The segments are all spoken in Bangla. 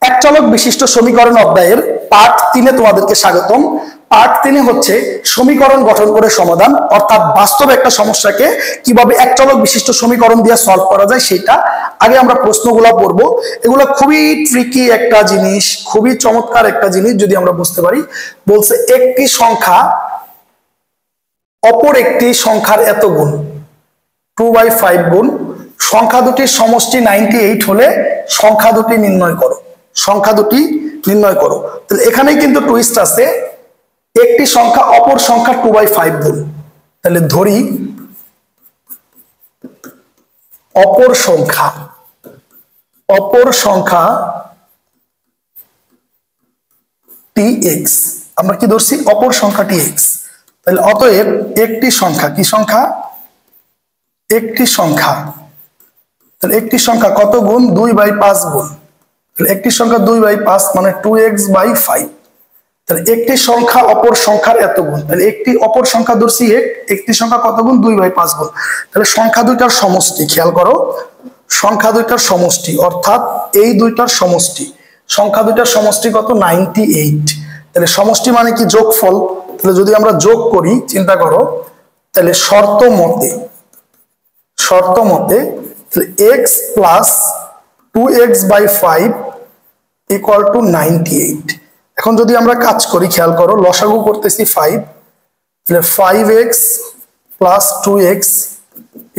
এক চলক বিশিষ্ট সমীকরণ অধ্যায়ের পার্ট 3-এ তোমাদেরকে স্বাগতম। পার্ট 3-এ হচ্ছে সমীকরণ গঠন করে সমাধান, অর্থাৎ বাস্তবে একটা সমস্যাকে কিভাবে এক চলক বিশিষ্ট সমীকরণ দিয়ে সলভ করা যায় সেটা। আগে আমরা প্রশ্নগুলো পড়বো। এগুলো খুবই ট্রিকি একটা জিনিস, খুবই চমৎকার একটা জিনিস যদি আমরা বুঝতে পারি। বলছে একটি সংখ্যা অপর একটি সংখ্যার এত গুণ, 2/5 গুণ, সংখ্যা দুটির সমষ্টি 98 হলে সংখ্যা দুটি নির্ণয় করো। সংখ্যা দুটি নির্ণয় করো। তাহলে এখানেই কিন্তু টুইস্ট আছে, একটি সংখ্যা অপর সংখ্যা 2/5 গুণ। তাহলে ধরি অপর সংখ্যা tx, আমরা কি ধরছি অপর সংখ্যা tx। তাহলে অতএব একটি সংখ্যা, কি সংখ্যা? একটি সংখ্যা। তাহলে একটি সংখ্যা কত গুণ? 2/5 গুণ। তাহলে একটি সংখ্যা 2/5 মানে 2x/5। তাহলে একটি সংখ্যা অপর সংখ্যার এত গুণ। তাহলে একটি অপর সংখ্যা ধরছি একটি সংখ্যা কত গুণ? 2/5 গুণ। তাহলে সংখ্যা দুইটার সমষ্টি, খেয়াল করো, সংখ্যা দুইটার সমষ্টি অর্থাৎ এই দুইটার সমষ্টি, সংখ্যা দুইটার সমষ্টি কত? 98। তাহলে সমষ্টি মানে কি? যোগফল। তাহলে যদি আমরা যোগ করি, চিন্তা করো, তাহলে শর্ত মতে x plus 2x/5 equal to 98। এখন যদি আমরা কাজ করি, খেয়াল করো, লসাগু করতেছি 5, তাহলে 5x plus 2x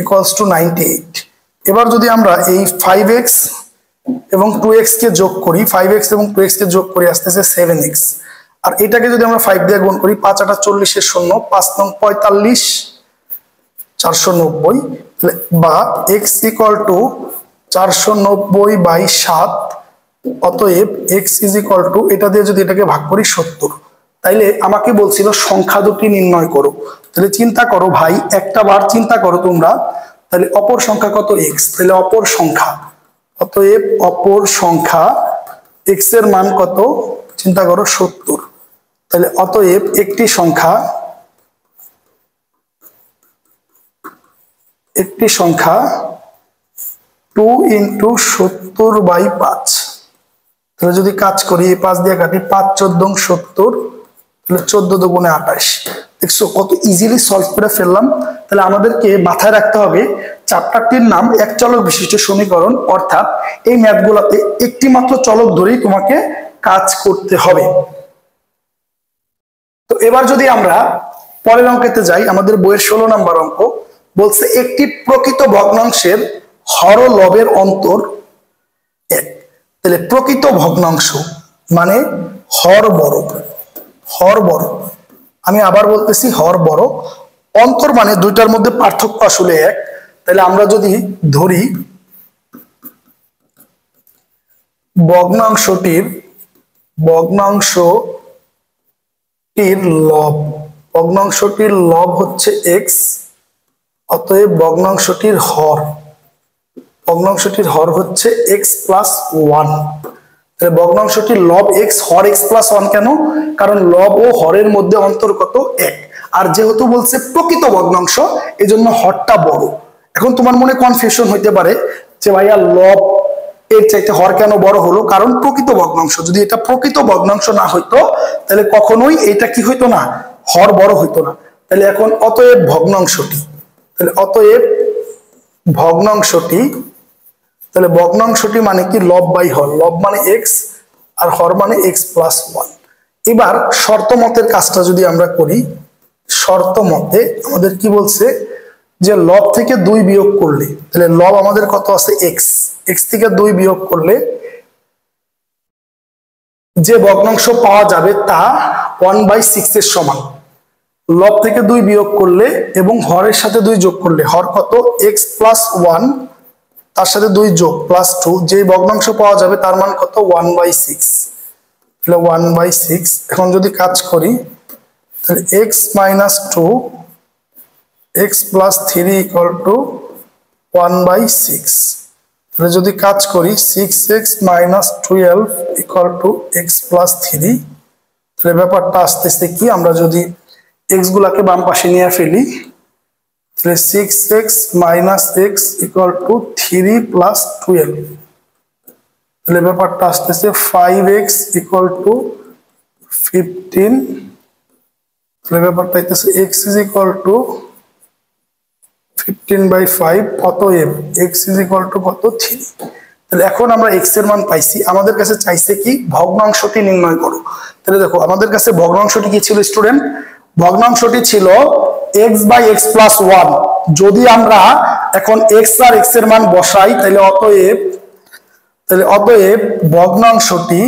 equals to 98। এবার যদি আমরা এই 5x এবং 2x কে যোগ করি, 5x এবং 2x কে যোগ করি আসতেছে 7x। আর এটাকে যদি আমরা 5 দিয়ে গুণ করি, 5 8 40 শূন্য, 5 9 45 490, বা x ইকুয়াল টু 490/7। অতএব x ইজ ইকুয়াল টু, এটা দিয়ে যদি এটাকে ভাগ করি 70। তাইলে আমাকে বলছিল সংখ্যা দুটি নির্ণয় করো। তাহলে চিন্তা করো ভাই, একটা বার চিন্তা করো তোমরা। তাহলে অপর সংখ্যা কত? x। তাহলে অপর সংখ্যা, অতএব অপর সংখ্যা x এর মান কত? চিন্তা করো 70। তাহলে অতএব একটি সংখ্যা 2 × 70/5। তাহলে যদি কাজ করি, 5 দিয়ে কাটি, 5 14 70, তাহলে 14 দুগুণে 28। দেখছো কত ইজিলি সলভ করে ফেললাম। তাহলে আমাদেরকে মাথায় রাখতে হবে চ্যাপ্টারটির নাম এক চলক বিশিষ্ট সমীকরণ, অর্থাৎ এই ম্যাথগুলোতে একটি মাত্র চলক ধরেই তোমাকে কাজ করতে হবে। তো এবার যদি আমরা পরের অঙ্কেতে যাই, আমাদের বইয়ের 16 নম্বর অঙ্ক বলছে একটি প্রকৃত ভগ্নাংশের হর ও লবের অন্তর 1। তাহলে প্রকৃত ভগ্নাংশ মানে হর বড়, হর বড়, আমি আবার বলতেছি হর বড়, অন্তর মানে দুইটার মধ্যে পার্থক্য আসলে 1। তাহলে আমরা যদি ধরি ভগ্নাংশটির লব হচ্ছে x, অতএব ভগ্নাংশটির হর হচ্ছে x প্লাস 1। তাহলে ভগ্নাংশটির লব x, হর x প্লাস 1 কেন? কারণ লব ও হরের মধ্যে অন্তর কত? 1। আর যেহেতু বলছে প্রকৃত ভগ্নাংশ, এজন্য হরটা বড়। এখন তোমার মনে কনফিউশন হইতে পারে যে ভাইয়া লব এর চাইতে হর কেন বড় হলো? কারণ প্রকৃত ভগ্নাংশ। যদি এটা প্রকৃত ভগ্নাংশ না হইতো তাহলে কখনোই এটা কি হইতো না? হর বড় হইতো না। তাহলে এখন অতএব ভগ্নাংশটি, তাহলে অতএব ভগ্নাংশটি মানে কি? লব বাই হর। লব মানে x আর হর মানে x প্লাস 1। এবার শর্ত মতের কাজটা যদি আমরা করি, শর্ত মতে আমাদের কি বলছে যে লব থেকে 2 বিয়োগ করলে, তাহলে লব আমাদের কত আছে? x। x থেকে 2 বিয়োগ করলে যে ভগ্নাংশ পাওয়া যাবে তা 1/6 এর সমান। লব থেকে 2 বিয়োগ করলে এবং হরের সাথে 2 যোগ করলে হর কত? x প্লাস 1, তার সাথে 2 যোগ প্লাস 2, যে ভগ্নাংশ পাওয়া যাবে তার মান কত? 1/6। তাহলে 1/6। এখন যদি কাজ করি, তাহলে x minus 2 x plus 3 equal to 1/6। তাহলে যদি কাজ করি 6x minus 12 equal to x plus 3। তাহলে ব্যাপারটা আসতেছে কি, আমরা যদি x গুলাকে বাম পাশে নিয়ে ফেলি, তাহলে 6x minus x equal to 3 plus 12। তাহলে ব্যাপারটা আসতেছে 5x ইকুয়াল টু 15, তাহলে ব্যাপারটা আসতেছে x ইজ ইকুয়াল টু 15/5, অতএব x ইজ ইকুয়াল টু কত 3। তাহলে এখন আমরা x এর মান পাইছি, আমাদের কাছে চাইছে কি ভগ্নাংশটি নির্ণয় করো। তাহলে দেখো আমাদের কাছে ভগ্নাংশটি কি ছিল স্টুডেন্ট, ভগ্নাংশটি ছিল x/x + 1। যদি আমরা এখন x আর x এর মান বসাই তাহলে অতএব ভগ্নাংশটি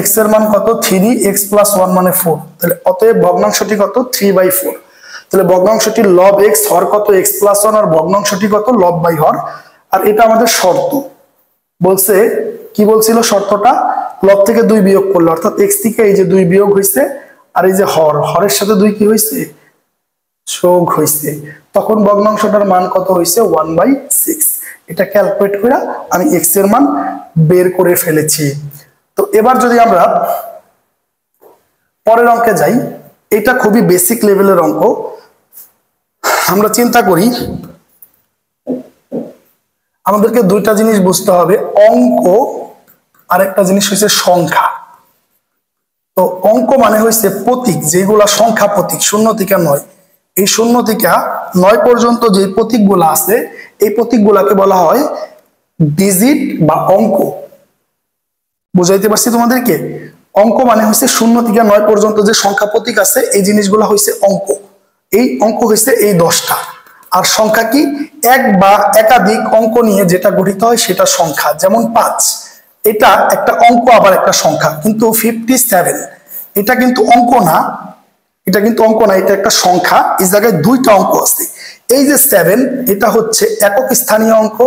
x এর মান কত 3x + 1 মানে 4, তাহলে অতএব ভগ্নাংশটি কত 3/4। তাহলে ভগ্নাংশটির লব x হর কত x + 1 আর ভগ্নাংশটি কত লব বাই হর। আর এটা আমাদের শর্ত বলছে, কি বলছিল শর্তটা, লব থেকে 2 বিয়োগ করলে অর্থাৎ x থেকে এই যে 2 বিয়োগ হইছে আর এই যে হরের সাথে 2 কি হইছে যোগ হইছে, তখন ভগ্নাংশটার মান কত হইছে 1/6। এটা ক্যালকুলেট করে আমি x এর মান বের করে ফেলেছি। তো এবার যদি আমরা পরের অঙ্কে যাই, এটা খুবই বেসিক লেভেলের অঙ্ক। আমরা চিন্তা করি আমাদেরকে দুইটা জিনিস বুঝতে হবে, অঙ্ক আর একটা জিনিস হচ্ছে সংখ্যা। তো অঙ্ক মানে হচ্ছে প্রতীক, যেগুলা সংখ্যা প্রতীক 0 থেকে 9, এই 0 থেকে 9 পর্যন্ত যে প্রতীকগুলো আছে এই প্রতীকগুলোকে বলা হয় ডিজিট বা অঙ্ক। বুঝাইতে পারছি তোমাদেরকে, অঙ্ক মানে হচ্ছে 0 থেকে 9 পর্যন্ত যে সংখ্যা প্রতীক আছে এই জিনিসগুলো হচ্ছে অঙ্ক। এই অঙ্ক হচ্ছে এই 10টা। আর সংখ্যা কি, এক বা একাধিক অঙ্ক নিয়ে যেটা গঠিত হয় সেটা সংখ্যা। যেমন 5, এটা একটা অঙ্ক আবার একটা সংখ্যা, কিন্তু 57 এটা কিন্তু অঙ্ক না, এটা একটা সংখ্যা। এই জায়গায় দুইটা অঙ্ক আছে। এই যে 7 এটা হচ্ছে একক স্থানীয় অঙ্ক,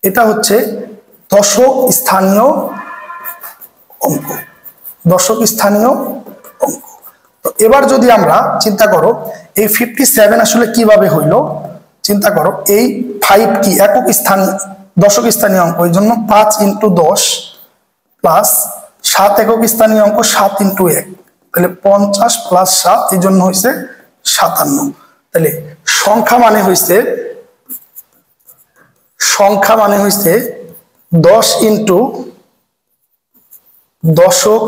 এটা হচ্ছে দশক স্থানীয় অঙ্ক, দশক স্থানীয় অঙ্ক। তো এবার যদি আমরা চিন্তা করো এই 57 আসলে কিভাবে হইলো, চিন্তা করো এই 5 কি একক স্থানীয় দশক স্থানীয় অঙ্ক, এই জন্য 5 × 10 প্লাস 7 একক স্থানীয় অঙ্ক 7 × 1, তাহলে 50 প্লাস 7 এই জন্য হয়েছে 57। তাহলে সংখ্যা মানে হয়েছে 10 × দশক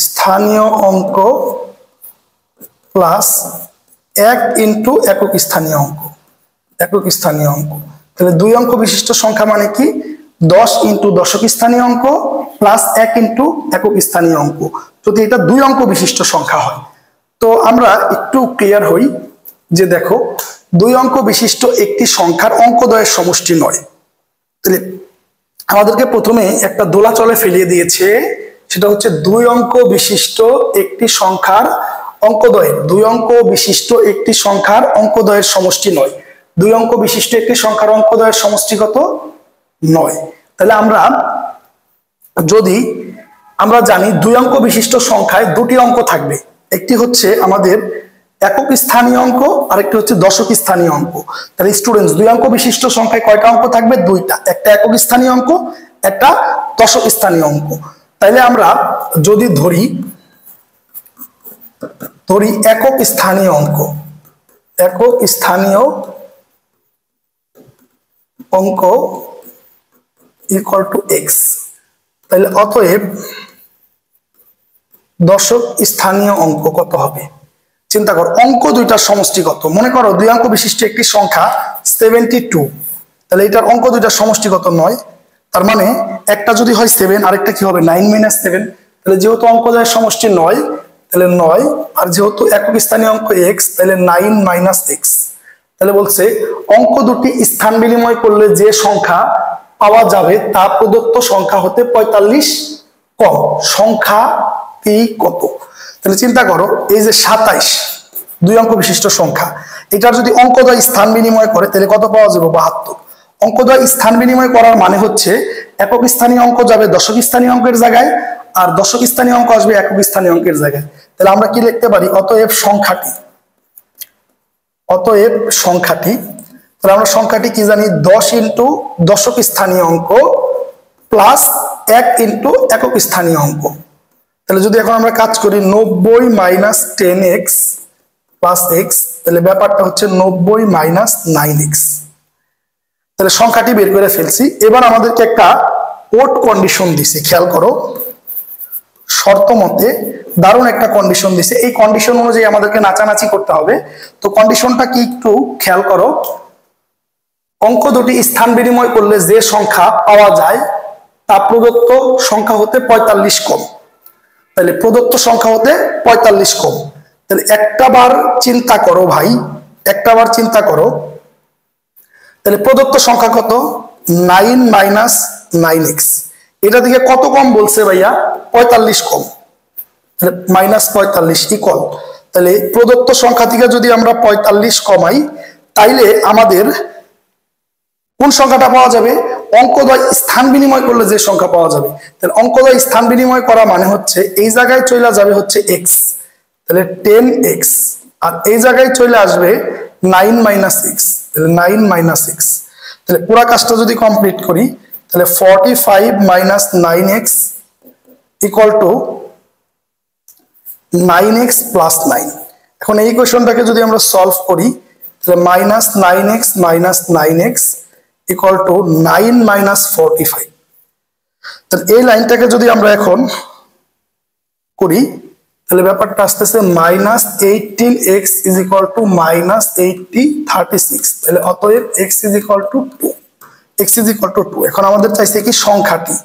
স্থানীয় অঙ্ক প্লাস 1 × একক স্থানীয় অঙ্ক, তাহলে 2 অঙ্ক বিশিষ্ট সংখ্যা মানে কি 10 × দশক স্থানীয় অঙ্ক প্লাস 1 × একক স্থানীয় অঙ্ক, যদি এটা 2 অঙ্ক বিশিষ্ট সংখ্যা হয়। তো আমরা একটু ক্লিয়ার হই যে দেখো 2 অঙ্ক বিশিষ্ট একটি সংখ্যার অঙ্কদ্বয়ের সমষ্টি নয়। তাহলে আমাদেরকে প্রথমে একটা দোলাচলে ফেলিয়ে দিয়েছে, সেটা হচ্ছে 2 অঙ্ক বিশিষ্ট একটি সংখ্যার অঙ্কদ্বয়, 2 অঙ্ক বিশিষ্ট একটি সংখ্যার অঙ্কদ্বয়ের সমষ্টি নয়। 2 অঙ্ক বিশিষ্ট একটি সংখ্যার অঙ্কদ্বয়ের সমষ্টি কত 9। তাহলে আমরা জানি 2 অঙ্ক বিশিষ্ট সংখ্যায় 2টি অঙ্ক থাকবে, একটি হচ্ছে আমাদের একক স্থানীয় অঙ্ক আর একটি হচ্ছে দশক স্থানীয় অঙ্ক। তাহলে স্টুডেন্টস 2 অঙ্ক বিশিষ্ট সংখ্যায় কয়টা অঙ্ক থাকবে, 2টা, একটা একক স্থানীয় অঙ্ক একটা দশক স্থানীয় অঙ্ক। তাইলে আমরা যদি ধরি একক স্থানীয় অঙ্ক ইকুয়াল টু x, তাহলে অতএব দশক স্থানীয় অঙ্ক কত হবে, চিন্তা করো অঙ্ক দুইটার সমষ্টি কত। মনে করো 2 অঙ্ক বিশিষ্ট একটি সংখ্যা 72, তাহলে এটার অঙ্ক দুইটার সমষ্টি কত 9, তার মানে একটা যদি হয় 7 আরেকটা কি হবে 9 - 7, তাহলে যেহেতু অঙ্কদ্বয়ের সমষ্টি 9 তাহলে 9, আর যেহেতু একক স্থানীয় অঙ্ক x তাহলে 9 - x। তাহলে বলছে অঙ্ক দুটি স্থান বিনিময় করলে যে সংখ্যা পাওয়া যাবে তা প্রদত্ত সংখ্যা হতে 45 কম, সংখ্যাটি কত। তাহলে চিন্তা করো এই যে 27 2 অঙ্ক বিশিষ্ট সংখ্যা, এটার যদি অঙ্কদ্বয় স্থান বিনিময় করে তাহলে কত পাওয়া যাবে 72। অঙ্কদ্বয় স্থান বিনিময় করার মানে হচ্ছে একক স্থানীয় অঙ্ক যাবে দশক স্থানীয় অঙ্কের জায়গায় আর দশক স্থানীয় অঙ্ক আসবে একক স্থানীয় অঙ্কের জায়গায়। তাহলে আমরা কি লিখতে পারি, অতএব সংখ্যাটি, তাহলে আমরা সংখ্যাটি কি জানি 10 × দশক স্থানীয় অঙ্ক প্লাস 1 × একক স্থানীয় অঙ্ক। তাহলে যদি এখন আমরা কাজ করি 90 - 10x প্লাস x, তাহলে ব্যাপারটা হচ্ছে 90 - 9x। তাহলে সংখ্যাটি বের করে ফেলছি। এবার আমাদেরকে একটা ওট কন্ডিশন দিছে, খেয়াল করো, শর্ত মতে দারুণ একটা কন্ডিশন দিছে। এই কন্ডিশন অনুযায়ী আমাদেরকে নাচানাচি করতে হবে। তো কন্ডিশনটা কি একটু খেয়াল করো। অঙ্ক দুটি স্থান বিনিময় করলে যে সংখ্যা পাওয়া যায় তা প্রদত্ত সংখ্যা হতে 45 কম। তাহলে প্রদত্ত সংখ্যা হতে 45 কম। তাহলে একটা বার চিন্তা করো ভাই, একটা বার চিন্তা করো। তাহলে প্রদত্ত সংখ্যা কত? 9 মাইনাস 9x। এটা থেকে কত কম বলছে ভাইয়া? 45 কম। তাহলে মাইনাস 45 ইকুয়াল, তাহলে প্রদত্ত সংখ্যা থেকে যদি আমরা 45 কমাই তাইলে আমাদের কোন সংখ্যাটা পাওয়া যাবে? অঙ্কদ্বয় স্থান বিনিময় করলে যে সংখ্যা পাওয়া যাবে। তাহলে অঙ্কদ্বয় স্থান বিনিময় করা মানে হচ্ছে এই জায়গায় চলে যাবে হচ্ছে x, তাহলে 10x, আর এই জায়গায় চলে আসবে 9 মাইনাস x, তাহলে 9 মাইনাস x। তাহলে পুরো কাজটা যদি কমপ্লিট করি তাহলে 45 minus 9x equal to 9x plus 9। এখন এই কোয়েশনটাকে যদি আমরা সলভ করি তাহলে minus 9x minus 9x equal to 9 minus 45। তাহলে এই লাইনটাকে যদি আমরা এখন করি তাহলে ব্যাপারটা আসতেছে minus 18x is equal to minus 36। তাহলে অতএব x is equal to 2, x is equal to 2। এখন আমাদের চাইছে কি? সংখ্যাটি।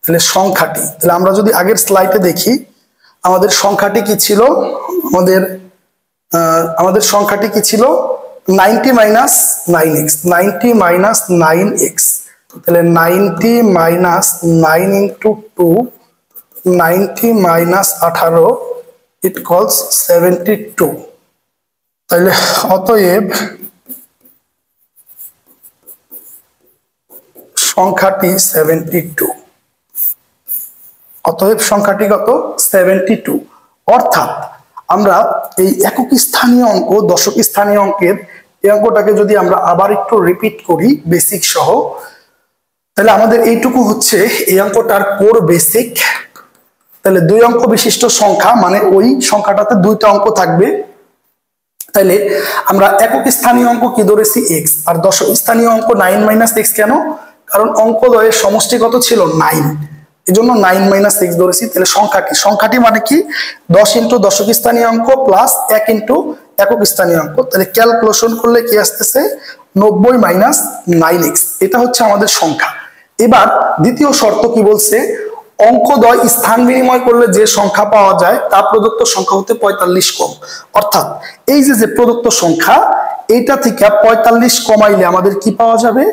তাহলে সংখ্যাটি, তাহলে আমরা যদি আগের স্লাইডে দেখি আমাদের সংখ্যাটি কি ছিল? আমাদের সংখ্যাটি কি ছিল? 90 মাইনাস 9x, 90 মাইনাস 9x। তাহলে 90 মাইনাস 9 ইন্টু 2, 90 মাইনাস 18 ইকুয়ালস 72। তাহলে অতএব সংখ্যাটি 72। অতএব সংখ্যাটি কত? 72। অর্থাৎ আমরা এই একক স্থানীয় অঙ্ক, দশক স্থানীয় অঙ্কের এই অঙ্কটাকে যদি আমরা আবার একটু রিপিট করি বেসিক সহ, তাহলে আমাদের এইটুকু হচ্ছে এই অঙ্কটার কোর বেসিক। তাহলে 2 অঙ্ক বিশিষ্ট সংখ্যা মানে ওই সংখ্যাটাতে 2টা অঙ্ক থাকবে। তাহলে আমরা একক স্থানীয় অঙ্ক কি ধরেছি? x, আর দশক স্থানীয় অঙ্ক 9 মাইনাস x। কেন? কারণ অঙ্কদ্বয়ের সমষ্টি কত ছিল? 9, এই জন্য 9 মাইনাস 6 ধরেছি। তাহলে সংখ্যাটি মানে কি? 10 ইন্টু দশক স্থানীয় অঙ্ক প্লাস 1 ইন্টু একক স্থানীয় অঙ্ক। তাহলে ক্যালকুলেশন করলে কি আসতেছে? 90 মাইনাস 9x। এটা হচ্ছে আমাদের সংখ্যা। এবার দ্বিতীয় শর্ত কি বলছে? অঙ্কদ্বয় স্থান বিনিময় করলে যে সংখ্যা পাওয়া যায় তা প্রদত্ত সংখ্যা হতে 45 কম। অর্থাৎ এই যে প্রদত্ত সংখ্যা, এইটা থেকে 45 কমাইলে আমাদের কি পাওয়া যাবে?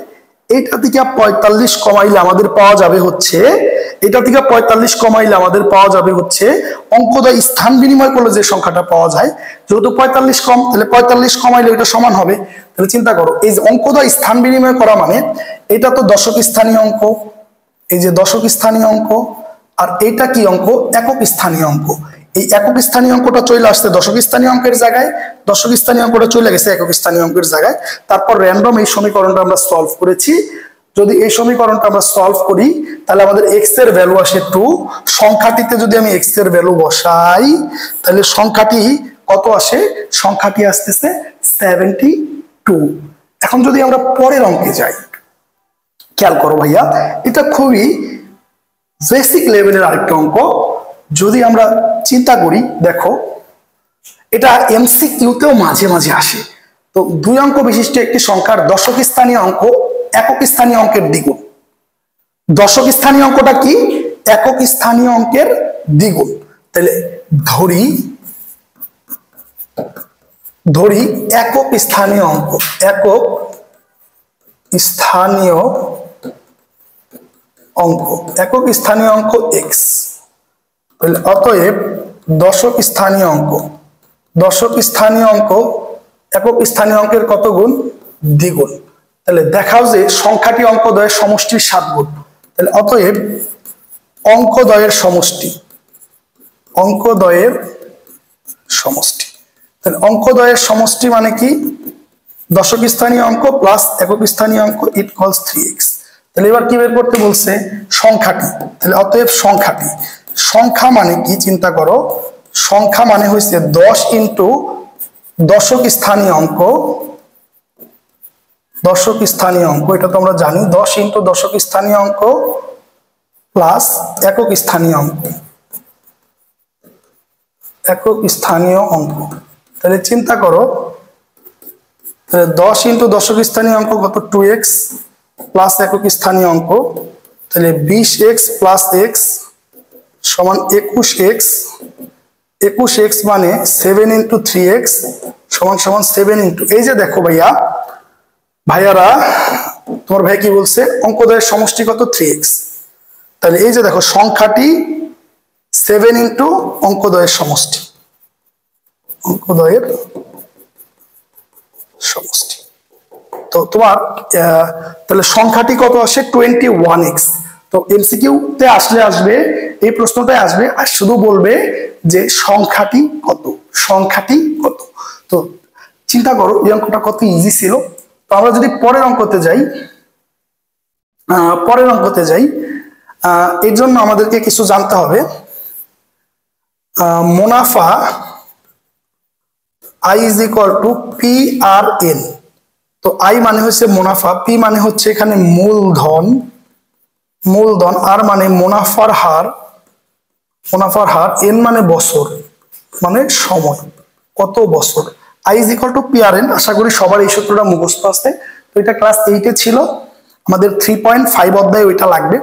এটা থেকে 45 কমাইলে আমাদের পাওয়া যাবে হচ্ছে, এটা থেকে 45 কমাইলে আমাদের পাওয়া যাবে হচ্ছে অঙ্কদ্বয় স্থান বিনিময় করলে যে সংখ্যাটা পাওয়া যায়। যেহেতু 45 কম, তাহলে 45 কমাইলে এটা সমান হবে। তাহলে চিন্তা করো, এই যে অঙ্কদ্বয় স্থান বিনিময় করা মানে এটা তো দশক স্থানীয় অঙ্ক, এই যে দশক স্থানীয় অঙ্ক, আর এইটা কি অঙ্ক? একক স্থানীয় অঙ্ক। এই একক স্থানীয় অঙ্কটা চলে আসছে দশক স্থানীয় অঙ্কের জায়গায়, দশক স্থানীয় অঙ্কটা চলে গেছে একক স্থানীয় অঙ্কের জায়গায়। তারপর র্যান্ডম এই সমীকরণটা আমরা সলভ করেছি। যদি এই সমীকরণটা আমরা সলভ করি তাহলে আমাদের x এর ভ্যালু আসে 2। সংখ্যাটিতে যদি আমি x এর ভ্যালু বসাই তাহলে সংখ্যাটি কত আসে? সংখ্যাটি আসতেছে 72। এখন যদি আমরা পরের অঙ্কে যাই, খেয়াল করো ভাইয়া, এটা খুবই বেসিক লেভেলের আরেকটা অঙ্ক। যদি আমরা চিন্তা করি, দেখো এটা এমসিকিউতেও মাঝে মাঝে আসে। তো 2 অঙ্ক বিশিষ্ট একটি সংখ্যার দশক স্থানীয় অঙ্ক একক স্থানীয় অঙ্কের দ্বিগুণ। দশক স্থানীয় অঙ্কটা কি? একক স্থানীয় অঙ্কের দ্বিগুণ। তাহলে ধরি একক স্থানীয় অঙ্ক, একক স্থানীয় অঙ্ক, একক স্থানীয় অঙ্ক x। তাহলে অতএব দশক স্থানীয় অঙ্ক, দশক স্থানীয় অঙ্ক একক স্থানীয় অঙ্কের কত গুণ? দ্বিগুণ। তাহলে দেখাও যে সংখ্যাটি অঙ্কদ্বয়ের সমষ্টির 7 গুণ। তাহলে অতএব অঙ্কদ্বয়ের সমষ্টি, অঙ্কদ্বয়ের সমষ্টি। তাহলে অঙ্কদ্বয়ের সমষ্টি মানে কি? দশক স্থানীয় অঙ্ক প্লাস একক স্থানীয় অঙ্ক ইকুয়ালস 3x। তাহলে এবার কি বের করতে বলছে? সংখ্যাটি। তাহলে অতএব সংখ্যাটি, সংখ্যা মানে কি? চিন্তা করো, সংখ্যা মানে হচ্ছে 10 ইন্টু দশক স্থানীয় অঙ্ক দশক স্থানীয় অঙ্ক, এটা তো আমরা জানি 10 ইন্টু দশক স্থানীয় অঙ্ক প্লাস একক স্থানীয় অঙ্ক, একক স্থানীয় অঙ্ক। তাহলে চিন্তা করো 10 ইন্টু দশক স্থানীয় অঙ্ক কত 2x প্লাস একক স্থানীয় অঙ্ক, তাহলে 20x প্লাস x সমান 21x, 21x মানে 7 ইন্টু 3x সমান সমান 7 ইন্টু, এই যে দেখো ভাইয়ারা তোমার ভাই কি বলছে অঙ্কদ্বয়ের সমষ্টি কত 3x, তাহলে এই যে দেখো সংখ্যাটি 7 ইন্টু অঙ্কদ্বয়ের সমষ্টি, অঙ্কদ্বয়ের সমষ্টি। তো তোমার তাহলে সংখ্যাটি কত আসে 21x। তো এমসিকিউ তে আসবে এই প্রশ্নটাই আসবে আর শুধু বলবে যে সংখ্যাটি কত, সংখ্যাটি কত। তো চিন্তা করো এই অঙ্কটা কত ইজি ছিল। তো আমরা যদি পরের অঙ্কতে যাই এর জন্য আমাদেরকে কিছু জানতে হবে। মুনাফা I is equal to PRN। তো I মানে হচ্ছে মুনাফা, P মানে হচ্ছে এখানে মূলধন, আর মানে মুনাফার হার, N মানে বছর মানে সময়, কত বছর। I is equal to PRN, আশা করি সবার এই সূত্রটা মুখস্থ আছে। তো এটা ক্লাস 8-এ ছিল, আমাদের 3.5 অধ্যায়ে ওইটা লাগবে।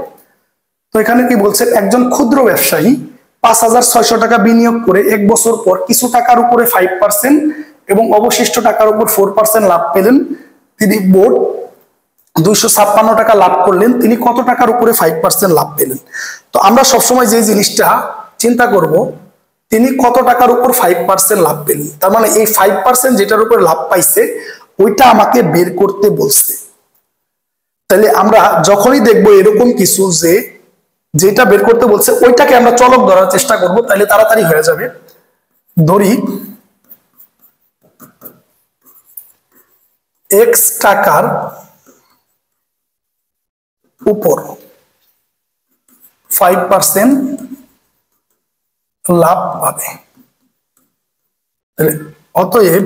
তো এখানে কি বলছে, একজন ক্ষুদ্র ব্যবসায়ী 5,600 টাকা বিনিয়োগ করে 1 বছর পর কিছু টাকার উপরে 5% এবং অবশিষ্ট টাকার উপর 4% লাভ পেলেন। তিনি মোট 256 টাকা লাভ করলেন। তিনি কত টাকার উপরে 5% লাভ পেলেন? তো আমরা সবসময় যে জিনিসটা চিন্তা করব, তিনি কত টাকার উপর 5% লাভ পেলেন, তার মানে এই 5% যেটার উপর লাভ পাইছে ওইটা আমাকে বের করতে বলছে। তাহলে আমরা যখনই দেখবো এরকম কিছু যে যেটা বের করতে বলছে ওইটাকে আমরা চলক ধরার চেষ্টা করব, তাহলে তাড়াতাড়ি হয়ে যাবে। ধরি x টাকার উপর 5% লাভ পাবে। অতএব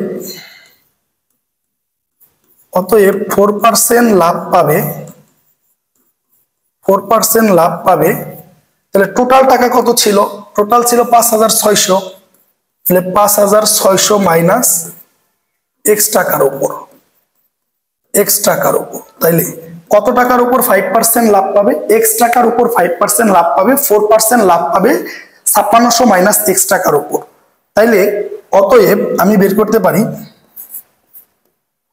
4% লাভ পাবে, 4% লাভ পাবে। তাহলে টোটাল টাকা কত ছিল? টোটাল ছিল 5,600। তাহলে 5,600 মাইনাস x টাকার উপর, তাইলে কত টাকার উপর 5% লাভ পাবে? x টাকার উপর 5% লাভ পাবে, 4% লাভ পাবে 5,600 মাইনাস x টাকার উপর। তাইলে অতএব আমি বের করতে পারি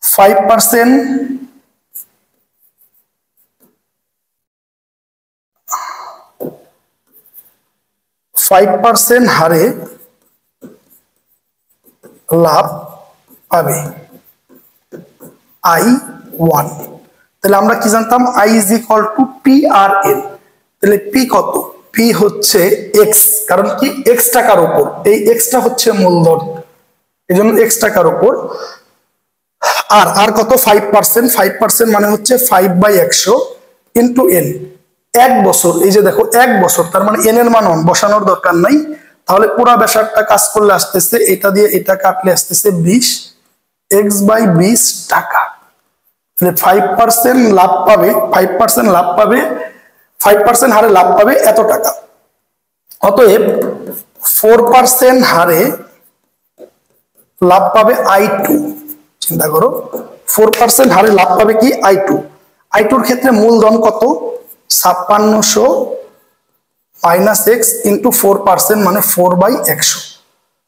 5% হারে লাভ পাবে I1। তাহলে আমরা কি জানতাম? I is equal to PRN। তাহলে P কত? P হচ্ছে x, কারণ কি x টাকার উপর, এই x টা হচ্ছে মূলধন, এই জন্য x টাকার উপর। আর কত? 5% মানে হচ্ছে 5/100 ইন্টু n, 1 বছর। এই যে দেখো 1 বছর, তার মানে n এর মান বসানোর দরকার নাই। তাহলে পুরো ব্যাসারটা কাজ করলে আসতেছে, এটা দিয়ে এটা কাটলে আসতেছে 20 x/20 টাকা। তাহলে 5% লাভ পাবে, 5% হারে লাভ পাবে এত টাকা। অতএব 4% হারে লাভ পাবে I2। চিন্তা করো 4% হারে লাভ পাবে কি? I2 ক্ষেত্রে মূলধন কত? 5,600 মাইনাস x ইন্টু 4% মানে 4/100।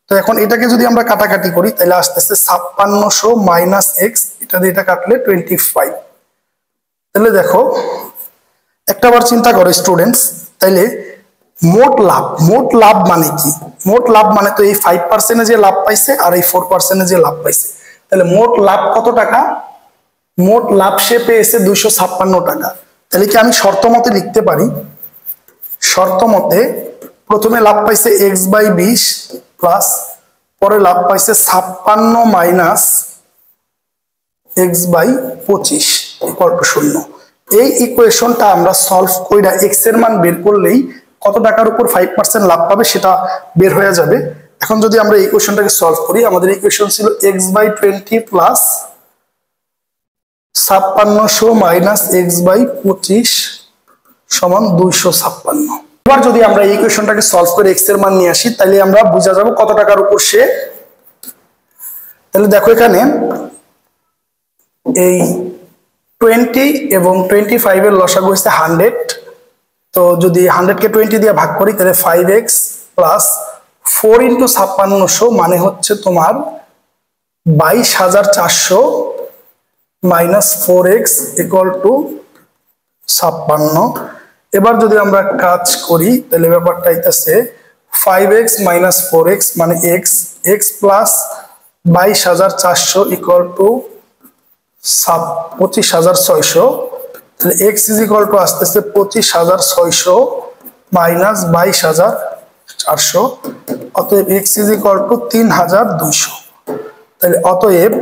তো এখন এটাকে যদি আমরা কাটাকাটি করি তাহলে আসতেছে 5,600 মাইনাস x, এটা দিয়ে এটা কাটলে 25। তাহলে দেখো একটাবার চিন্তা করো স্টুডেন্টস, তাইলে মোট লাভ মানে কি? মোট লাভ মানে তো এই 5% যে লাভ পাইছে আর এই 4% যে লাভ পাইছে। তাহলে মোট লাভ কত টাকা? মোট লাভ সে পেয়েছে 256 টাকা। তাহলে কি আমি শর্ত মতে লিখতে পারি? শর্ত মতে প্রথমে লাভ পাইছে x/20 প্লাস পরে লাভ পাইছে 56 মাইনাস x/25 ইকুয়াল টু 0। এই ইকুয়েশনটা আমরা সলভ কইরা x এর মান বের করলেই কত টাকার উপর 5% লাভ পাবে সেটা বের হয়ে যাবে। এখন যদি আমরা এই ইকুয়েশনটাকে সলভ করি, আমাদের ইকুয়েশন ছিল x/20 plus 5600 minus x by 25 সমান 256। এবার যদি আমরা এই ইকুয়েশনটাকে সলভ করে এক্স এর মান নিয়ে আসি তাহলে আমরা বুঝা যাব কত টাকার উপর সে। তাহলে দেখো এখানে এই 20 এবং 25 এর লসাগু হচ্ছে 100। তো যদি 100 কে 20 দিয়ে ভাগ করি তাহলে 5x প্লাস 4 ইন্টু 5600 মানে হচ্ছে তোমার 22400 মাইনাস 4x ইকুয়াল টু 56। এবার যদি আমরা কাজ করি তাহলে ব্যাপারটা হইতেছে 5x মাইনাস 4x মানে x, x plus 22400 equal to 25600। তাহলে x ইজ ইকুয়াল টু আসতেছে 25600 মাইনাস 22400, অতএব x ইজ ইকুয়াল টু 3200। তাহলে অতএব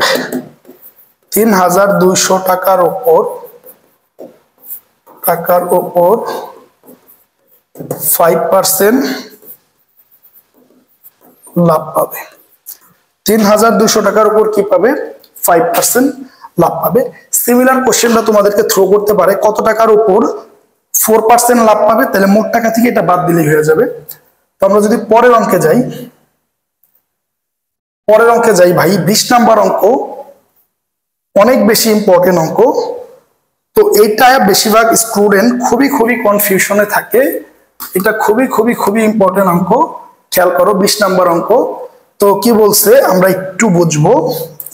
3200 টাকার উপর 5% লাভ পাবে। 3200 টাকার উপর কি পাবে? 5% লাভ পাবে। সিমিলার কোশ্চেনটা তোমাদেরকে থ্রো করতে পারে কত টাকার উপর 4% লাভ পাবে, তাহলে মোট টাকা থেকে এটা বাদ দিলেই হয়ে যাবে। তো আমরা যদি পরের অঙ্কে যাই ভাই 20 নাম্বার অঙ্ক অনেক বেশি ইম্পর্টেন্ট অঙ্ক। তো এইটা বেশিরভাগ স্টুডেন্ট খুবই কনফিউশনে থাকে। এটা খুবই ইম্পর্টেন্ট অঙ্ক, খেয়াল করো 20 নাম্বার অঙ্ক। তো কি বলছে আমরা একটু বুঝবো,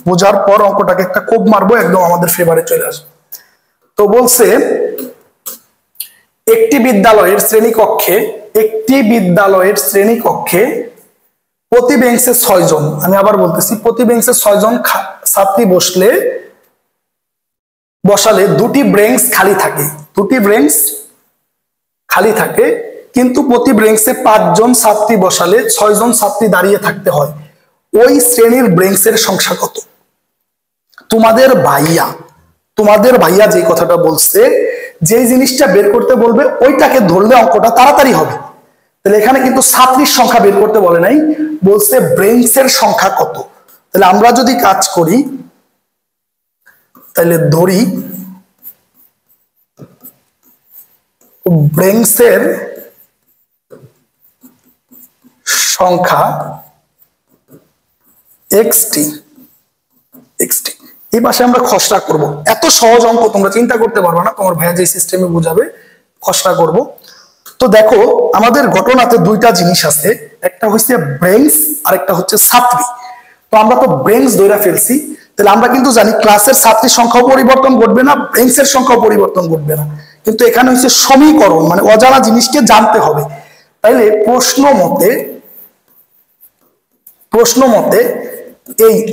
বোঝার পর অঙ্কটাকে একটা কোপ মারবো, একদম আমাদের ফেভারে চলে আসবে। তো বলছে একটি বিদ্যালয়ের শ্রেণীকক্ষে প্রতি বেঞ্চে 6 জন, আমি আবার বলতেছি প্রতি বেঞ্চে 6 জন ছাত্রী বসালে দুটি বেঞ্চ খালি থাকে, কিন্তু প্রতি বেঞ্চে 5 জন ছাত্রী বসালে 6 জন ছাত্রী দাঁড়িয়ে থাকতে হয়। ওই শ্রেণীর বেঞ্চের সংখ্যা কত? তোমাদের ভাইয়া যে কথাটা বলছে, যে জিনিসটা বের করতে বলবে ওইটাকে ধরলে অঙ্কটা তাড়াতাড়ি হবে। তাহলে এখানে কিন্তু ছাত্রীর সংখ্যা বের করতে বলে নাই, বলছে বেঞ্চের সংখ্যা কত। তাহলে আমরা যদি কাজ করি তাহলে ধরি বেঞ্চের সংখ্যা xt। এই পাশে আমরা খসড়া করব। এত সহজ অঙ্ক তোমরা চিন্তা করতে পারবে না, তোমার ভাইয়া যে সিস্টেমে বুঝাবে খসড়া করব। তো দেখো আমাদের ঘটনাতে দুইটা জিনিস আছে, একটা হচ্ছে বেঞ্চ আর একটা হচ্ছে ছাত্রী। তো আমরা তো বেঞ্চ ধরে ফেলছি, তাহলে আমরা কিন্তু জানি ক্লাসের ছাত্রীর সংখ্যাও পরিবর্তন ঘটবে না, বেঞ্চের সংখ্যাও পরিবর্তন ঘটবে না। কিন্তু এখানে হচ্ছে সমীকরণ, মানে অজানা জিনিসকে জানতে হবে। তাইলে প্রশ্ন মতে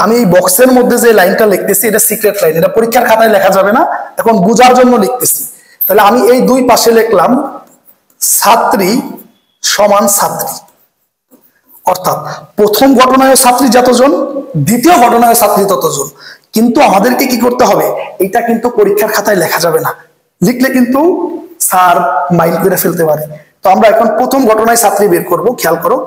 আমি এই বক্সের মধ্যে যে লাইনটা লিখতেছি এটা সিক্রেট লাইন, এটা পরীক্ষার খাতায় লেখা যাবে না, এখন বোঝার জন্য লিখতেছি। তাহলে আমি এই দুই পাশে লিখলাম ছাত্রী সমান ছাত্রী, অর্থাৎ প্রথম ঘটনায় ছাত্রী যতজন, দ্বিতীয় ঘটনায় ছাত্রী ততজন। কিন্তু আমাদেরকে কি করতে হবে, এটা কিন্তু পরীক্ষার খাতায় লেখা যাবে না, লিখলে কিন্তু স্যার মাইন্ড করে ফেলতে পারে। তো আমরা এখন প্রথম ঘটনায় ছাত্রী বের করব। খেয়াল করো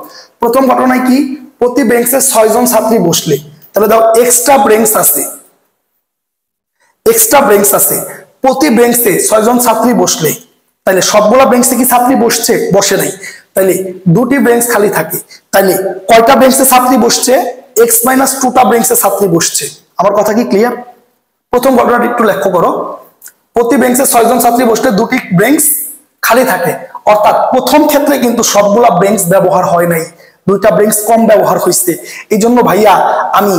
প্রথম ঘটনায় কি, প্রতি বেঞ্চে 6 জন ছাত্রী বসলে, তাহলে দাও এক্সট্রা বেঞ্চ আছে, প্রতি বেঞ্চে 6 জন ছাত্রী বসলে, তাহলে সবগুলা বেঞ্চে কি ছাত্রী বসে নাই, তাহলে দুটি বেঞ্চ খালি থাকে। তাহলে কয়টা বেঞ্চে ছাত্রী বসছে, x-2টা বেঞ্চে ছাত্রী বসছে। আমার কথা কি ক্লিয়ার? প্রথম ঘটনাটি একটু লক্ষ্য করো, প্রতি বেঞ্চে 6 জন ছাত্রী বসলে দুটি বেঞ্চ খালি থাকে, অর্থাৎ প্রথম ক্ষেত্রে কিন্তু সবগুলা বেঞ্চ ব্যবহার হয় নাই, দুইটা বেঞ্চ কম ব্যবহার হয়েছে। এই জন্য ভাইয়া আমি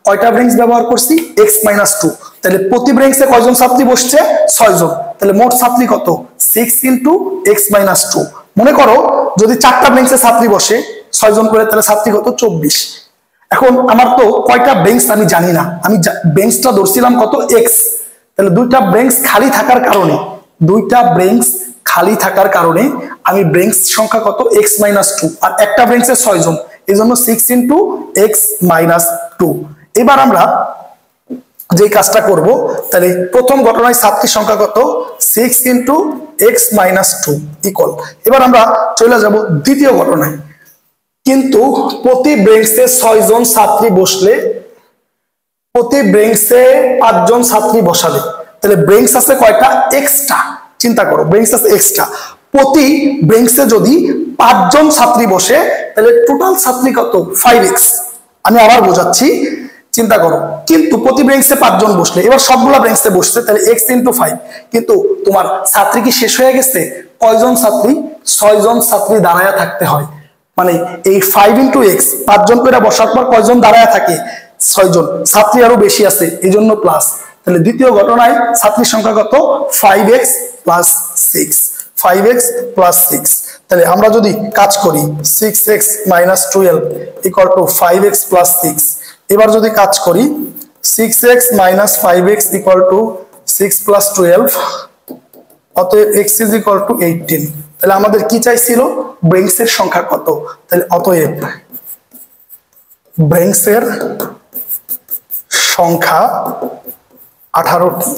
কয়টা বেঞ্চ ব্যবহার করছি, x-2। তাহলে প্রতি বেঞ্চে কয়জন ছাত্রী বসছে, 6 জন। তাহলে মোট ছাত্রী কত, 6 ইন্টু x-2। মনে করো যদি 4টা বেঞ্চে ছাত্রী বসে 6 জন করে, তাহলে ছাত্রী কত, 24। এখন আমার তো কয়টা বেঞ্চ আমি জানি না, আমি বেঞ্চটা ধরছিলাম কত, x। তাহলে দুইটা বেঞ্চ খালি থাকার কারণে আমি বেঞ্চ সংখ্যা কত, x-2, আর একটা বেঞ্চে 6 জন, এই জন্য 6 ইন্টু x-2। এবার আমরা যে কাজটা করব, তাহলে প্রথম ঘটনায় ছাত্রীর সংখ্যা কত, 6 ইন্টু x-2 ইকুয়াল। এবার আমরা চলে যাব দ্বিতীয় ঘটনায়। কিন্তু প্রতি বেঞ্চে 6 জন ছাত্রী বসলে, প্রতি বেঞ্চে 5 জন ছাত্রী বসালে, তাহলে ব্রেঞ্চ আছে কয়টা? এক্সট্রা। চিন্তা করো, ব্রেঞ্চ আছে এক্সট্রা। প্রতি ব্রেঞ্চে যদি 5 জন ছাত্রী বসে তাহলে টোটাল ছাত্রী কত? 5x। আমি আবার বোঝাচ্ছি, চিন্তা করো। কিন্তু প্রতি ব্রেঞ্চে 5 জন বসলে, এবার সবগুলা ব্রেঞ্চে বসছে, তাহলে x × 5। কিন্তু তোমার ছাত্রী কি শেষ হয়ে গেছে? কয়জন ছাত্রী? 6 জন ছাত্রী দাঁড়ায় থাকতে হয়। মানে এই 5 × x, 5 জন করে বসার পর কয়জন দাঁড়ায় থাকে? 6 জন। ছাত্রী আরো বেশি আছে, এই জন্য প্লাস। তাহলে দ্বিতীয় ঘটনায় ছাত্রীর সংখ্যা কত? 5x + 6। 5x + 6। তাহলে আমরা যদি কাজ করি 6x - 12 = 5x + 6। এবার যদি কাজ করি 6x - 5x = 6 + 12, অতএব x = 18। তাহলে আমাদের কি চাইছিল? ব্রেঞ্চের সংখ্যা কত? তাহলে অতএব ব্রেঞ্চের সংখ্যা 18টি।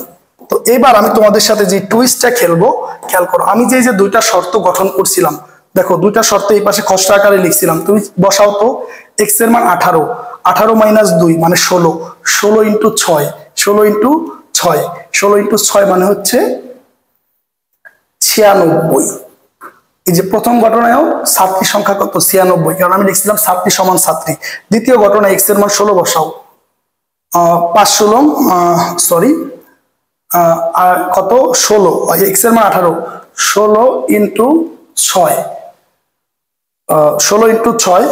তো এবার আমি তোমাদের সাথে যে টুইস্টটা খেলবো, খেয়াল করো। আমি যে দুইটা শর্ত গঠন করছিলাম, দেখো দুইটা শর্ত এই পাশে খসড়া আকারে লিখছিলাম, তুমি বসাও তো। x এর মান 18, 18 - 2 মানে 16, 16 × 6, 16 × 6, 16 × 6 মানে হচ্ছে 96। এই যে প্রথম ঘটনায়ও ছাত্রী সংখ্যা কত? 96, কারণ আমি লিখছিলাম ছাত্রী সমান ছাত্রী। দ্বিতীয় ঘটনায় x এর মান 16 বসাও, 5 16 সরি কত? 16, x এর মান 18, 16 × 6, 16 × 6,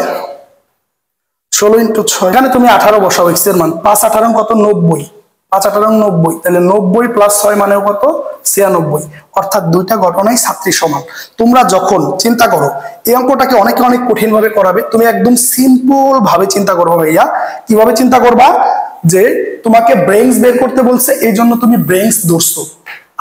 16 × 6, এখানে তুমি 18 বসাও x এর মান। 5 18 কত? 90, 5 18 90, তাহলে 90 + 6 মানে কত? 96। অর্থাৎ দুইটা ঘটনাই ছাত্রী সমান। তোমরা যখন চিন্তা করো, এই অঙ্কটাকে অনেকে অনেক কঠিন ভাবে করাবে, তুমি একদম সিম্পল ভাবে চিন্তা করবা ভাইয়া। কিভাবে চিন্তা করবা? যে তোমাকে ব্রেঞ্চ বের করতে বলছে, এই জন্য তুমি ব্রেঞ্চ ধরছো,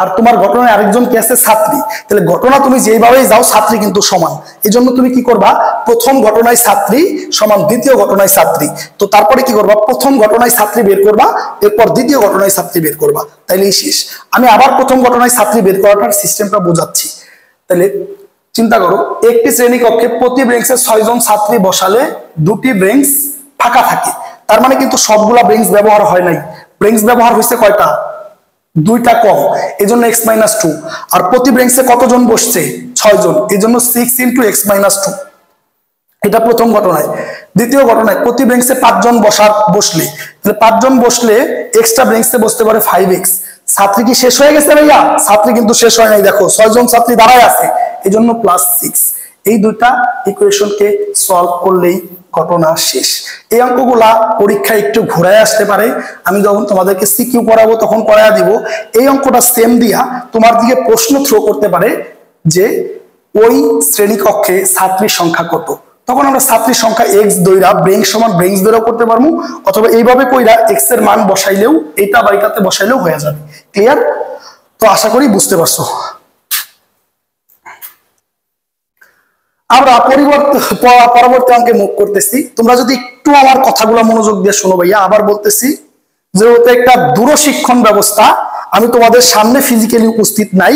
আর তোমার ঘটনায় আরেকজন কি আছে? ছাত্রী। তাহলে ঘটনা তুমি যেভাবেই যাও ছাত্রী কিন্তু সমান। এই জন্য তুমি কি করবা? প্রথম ঘটনায় ছাত্রী সমান দ্বিতীয় ঘটনায় ছাত্রী। তো তারপরে কি করবা? প্রথম ঘটনায় ছাত্রী বের করবা, এরপর দ্বিতীয় ঘটনায় ছাত্রী বের করবা, তাইলেই শেষ। আমি আবার প্রথম ঘটনায় ছাত্রী বের করাটার সিস্টেমটা বোঝাচ্ছি। তাহলে চিন্তা করো, একটি শ্রেণীকক্ষে প্রতি ব্রেঞ্চে 6 জন ছাত্রী বসালে 2টি ব্রেঞ্চ ফাঁকা থাকে। তার মানে কিন্তু সবগুলা ব্রেঞ্চ ব্যবহার হয় নাই, ব্রেঞ্চ ব্যবহার হয়েছে কয়টা? 2টা কম, এজন্য x - 2। আর প্রতি ব্রেঞ্চে কতজন বসছে? 6 জন, এজন্য 6 × x - 2। এটা প্রথম ঘটনায়। দ্বিতীয় ঘটনায় প্রতি ব্রেঞ্চে 5 জন বসলে, তাহলে 5 জন বসলে এক্সট্রা ব্রেঞ্চে বসতে পারে 5x। ছাত্রী কি শেষ হয়ে গেছে ভাইয়া? ছাত্রী কিন্তু শেষ হয় নাই, দেখো 6 জন ছাত্রী দাঁড়ায় আছে, এজন্য +6। এই দুইটা ইকুয়েশনকে সলভ করলেই ঘটনা শেষ। এই অঙ্কগুলা পরীক্ষায় একটু ঘুরায় আসতে পারে, আমি যখন তোমাদেরকে সিকিউ করাবো তখন করায়া দিব। এই অঙ্কটা সেম দিয়া তোমার দিকে প্রশ্ন থ্রো করতে পারে যে ওই শ্রেণীকক্ষে ছাত্রীর সংখ্যা কত। তখন আমরা ছাত্রীর সংখ্যা x দইরা ব্রেঞ্চ সমান ব্রেঞ্চ দইরাও করতে পারবো, অথবা এইভাবে কইরা x এর মান বসাইলেও, এটা বা এটাতে বসাইলেও হয়ে যাবে। ক্লিয়ার? তো আশা করি বুঝতে পারছো। আমরা পরবর্তী অঙ্কে মুভ করতেছি। তোমরা যদি একটু আমার কথাগুলো মনোযোগ দিয়ে শোনো ভাইয়া, আবার বলতেছি, যেহেতু একটা দূরশিক্ষণ ব্যবস্থা, আমি তোমাদের সামনে ফিজিক্যালি উপস্থিত নাই,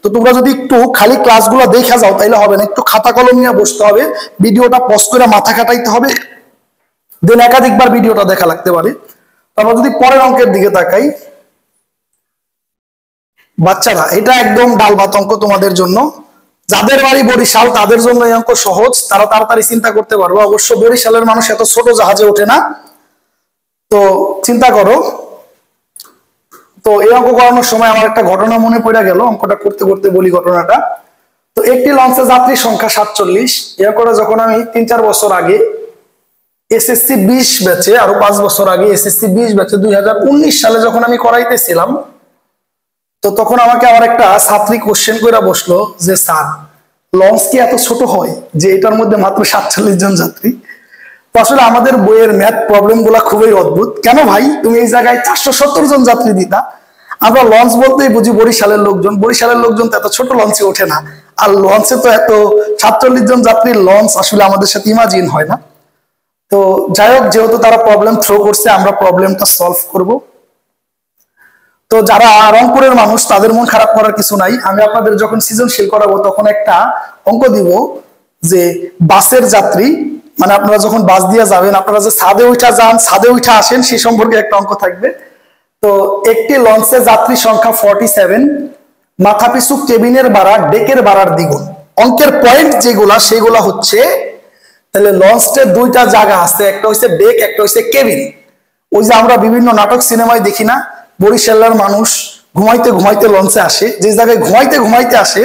তো তোমরা যদি একটু খালি ক্লাসগুলো দেখা যাও তাইলে হবে না, একটু খাতা কলম নিয়ে বসতে হবে, ভিডিওটা পজ করে মাথা খাটাইতে হবে, দেন একাধিকবার ভিডিওটা দেখা লাগতে পারে। তারপর যদি পরের অঙ্কের দিকে তাকাই, বাচ্চারা এটা একদম ডাল ভাত অঙ্ক তোমাদের জন্য। যাদের বাড়ি বরিশাল তাদের জন্য এই অঙ্ক সহজ, তারা তাড়াতাড়ি চিন্তা করতে পারবে। অবশ্য বরিশালের মানুষ এত ছোট জাহাজে ওঠে না, তো চিন্তা করো। তো এই অঙ্ক করানোর সময় আমার একটা ঘটনা মনে পড়ে গেল, অঙ্কটা করতে করতে বলি ঘটনাটা। তো একটি লঞ্চে যাত্রী সংখ্যা 47। এই অঙ্কটা যখন আমি 3-4 বছর আগে এসএসসি 20 ব্যাচে, আরো 5 বছর আগে এসএসসি 20 ব্যাচে 2019 সালে যখন আমি করাইতেছিলাম, তো তখন আমাকে আবার একটা ছাত্রী কোশ্চেন করে বসলো যে স্যার, লঞ্চ কি এত ছোট হয় যে এটার মধ্যে মাত্র 47 জন যাত্রী? তো আসলে আমাদের বইয়ের ম্যাথ প্রবলেম গুলা খুবই অদ্ভুত। কেন ভাই তুমি এই জায়গায় 470 জন যাত্রী দিতা? আমরা লঞ্চ বলতেই বুঝি বরিশালের লোকজন, বরিশালের লোকজন তো এত ছোট লঞ্চে ওঠে না, আর লঞ্চে তো এত 47 জন যাত্রীর লঞ্চ আসলে আমাদের সাথে ইমাজিন হয় না। তো যাই হোক, যেহেতু তারা প্রবলেম থ্রো করছে, আমরা প্রবলেমটা সলভ করব। তো যারা রংপুরের মানুষ তাদের মন খারাপ করার কিছু নাই, আমি আপনাদের যখন সৃজনশীল করাবো তখন একটা অঙ্ক দিব যে বাসের যাত্রী, মানে আপনারা যখন বাস দিয়ে যাবেন, আপনারা যে ছাদে উঠা যান, ছাদে উঠা আসেন, সেই সম্পর্কে একটা অঙ্ক থাকবে। তো একটি লঞ্চে যাত্রী সংখ্যা 47, মাথাপিছু কেবিনের ভাড়া ডেকের ভাড়ার দ্বিগুণ। অঙ্কের পয়েন্ট যেগুলা সেগুলা হচ্ছে, তাহলে লঞ্চের দুইটা জায়গা আছে, একটা হচ্ছে ডেক, একটা হচ্ছে কেবিন। ওই যে আমরা বিভিন্ন নাটক সিনেমায় দেখি না, বরিশালের মানুষ ঘুমাইতে ঘুমাইতে লঞ্চে আসে, যে জায়গায় ঘুমাইতে ঘুমাইতে আসে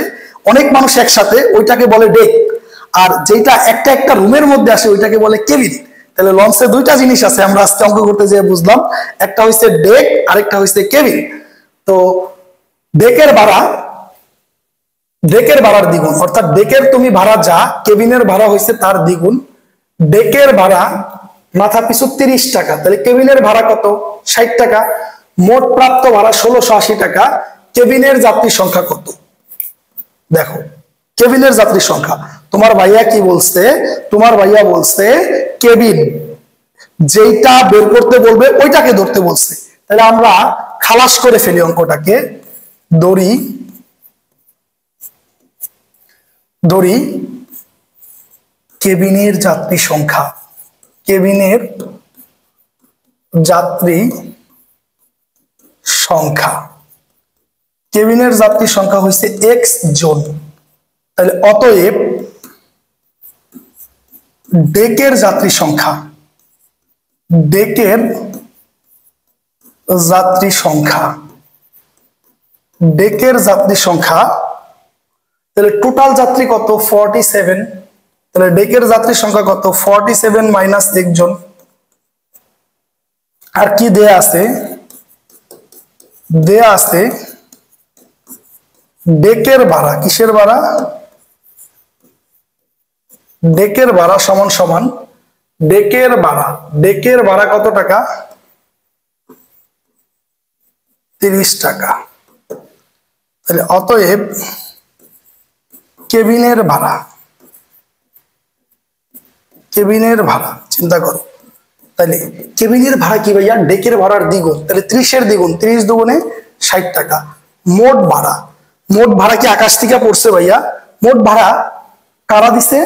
অনেক মানুষ একসাথে, ওইটাকে বলে ডেক। আর যেটা একটা একটা রুমের মধ্যে আসে ওইটাকে বলে কেবিন। তাহলে লঞ্চে দুইটা জিনিস আছে, আমরা আজকে অঙ্ক করতে যেয়ে বুঝলাম, একটা হচ্ছে ডেক, আরেকটা হচ্ছে কেবিন। তো ডেকের ভাড়ার দ্বিগুণ, অর্থাৎ ডেকের তুমি ভাড়া যা, কেবিনের ভাড়া হয়েছে তার দ্বিগুণ। ডেকের ভাড়া মাথা পিছু 30 টাকা, তাহলে কেবিনের ভাড়া কত? 60 টাকা। মোট প্রাপ্ত ভাড়া 1680 টাকা। কেবিনের যাত্রী সংখ্যা কত? দেখো, কেবিনের যাত্রী সংখ্যা তোমার ভাইয়া কি বলছে? তোমার ভাইয়া বলছে কেবিন, যেটা বের করতে বলবে ওইটাকে ধরতে বলছে। তাহলে আমরা খালাস করে ফেলি অঙ্কটাকে। ধরি কেবিনের যাত্রী সংখ্যা, কেবিনের যাত্রী সংখ্যা, কেবিনের যাত্রী সংখ্যা হচ্ছে এক্স জন। তাহলে অতএব ডেকের যাত্রী সংখ্যা, ডেকের যাত্রী সংখ্যা, ডেকের যাত্রী সংখ্যা, তাহলে টোটাল যাত্রী কত? 47। তাহলে ডেকের যাত্রী সংখ্যা কত? 47 মাইনাস 1 জন। আর কি দেয়া আছে? দেয়া আছে ডেকের ভাড়া। কিসের ভাড়া? ডেকের ভাড়া সমান সমান ডেকের ভাড়া। ডেকের ভাড়া কত টাকা? 30 টাকা। তাহলে অতএব কেবিনের ভাড়া, কেবিনের ভাড়া চিন্তা করো, তাহলে কেবিনের ভাড়া কি ভাইয়া? ডেকের ভাড়ার দ্বিগুণ, তাহলে 30-এর দ্বিগুণ, 30 দুগুণে 60 টাকা। মোট ভাড়া, মোট ভাড়া কি আকাশ থেকে পড়ছে ভাইয়া? মোট ভাড়া কারা দিছে?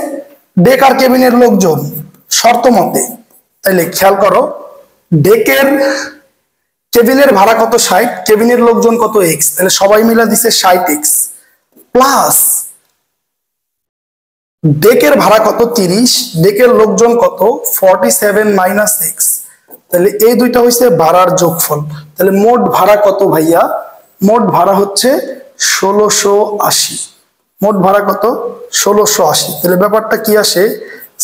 ডেক আর কেবিনের লোকজন শর্ত মতে। তাহলে খেয়াল করো, ডেকের কেবিনের ভাড়া কত? 60, কেবিনের লোকজন কত? এক্স। তাহলে সবাই মিলে দিছে 60x, প্লাস ডেকের ভাড়া কত? 30, ডেকের লোকজন কত? 47 মাইনাস এক্স। তাহলে এই দুইটা হচ্ছে ভাড়ার যোগফল। তাহলে মোট ভাড়া কত ভাইয়া? মোট ভাড়া হচ্ছে 1680। মোট ভাড়া কত? 1680। তাহলে ব্যাপারটা কি আসে?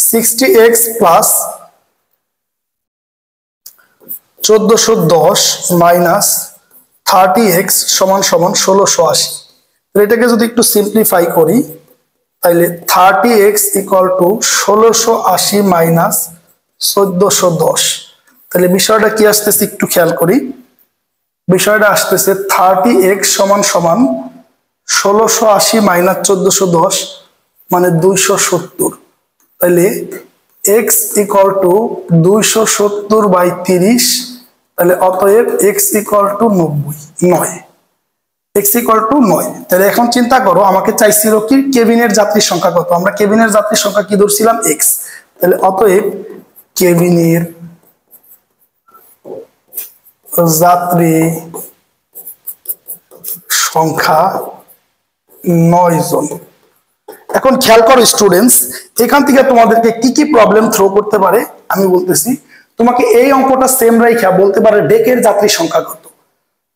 60x প্লাস 1410 মাইনাস 30x সমান সমান 1680। তাহলে এটাকে যদি একটু সিম্পলিফাই করি, তাহলে 30x ইকুয়াল টু 1680 মাইনাস 1410। তাহলে বিষয়টা কি আসতেছে একটু খেয়াল করি। বিষয়টা আসতেছে 30x সমান সমান 1680 মাইনাস 1410 মানে 270। তাহলে x ইকুয়াল টু 270/30। তাহলে অতএব x equal to 9। x equal to 9। তাহলে এখন চিন্তা করো, আমাকে চাইছিল কি কেবিনের যাত্রীর সংখ্যা কত? আমরা কেবিনের যাত্রীর সংখ্যা কি ধরছিলাম? x। তাহলে অতএব কেবিনের যাত্রী সংখ্যা 9 জন। এখন খেয়াল করো স্টুডেন্টস, এখান থেকে তোমাদেরকে কি কি প্রবলেম থ্রো করতে পারে আমি বলতেছি। তোমাকে এই অঙ্কটা সেম রাইখা বলতে পারে ডেকের যাত্রী সংখ্যা কত।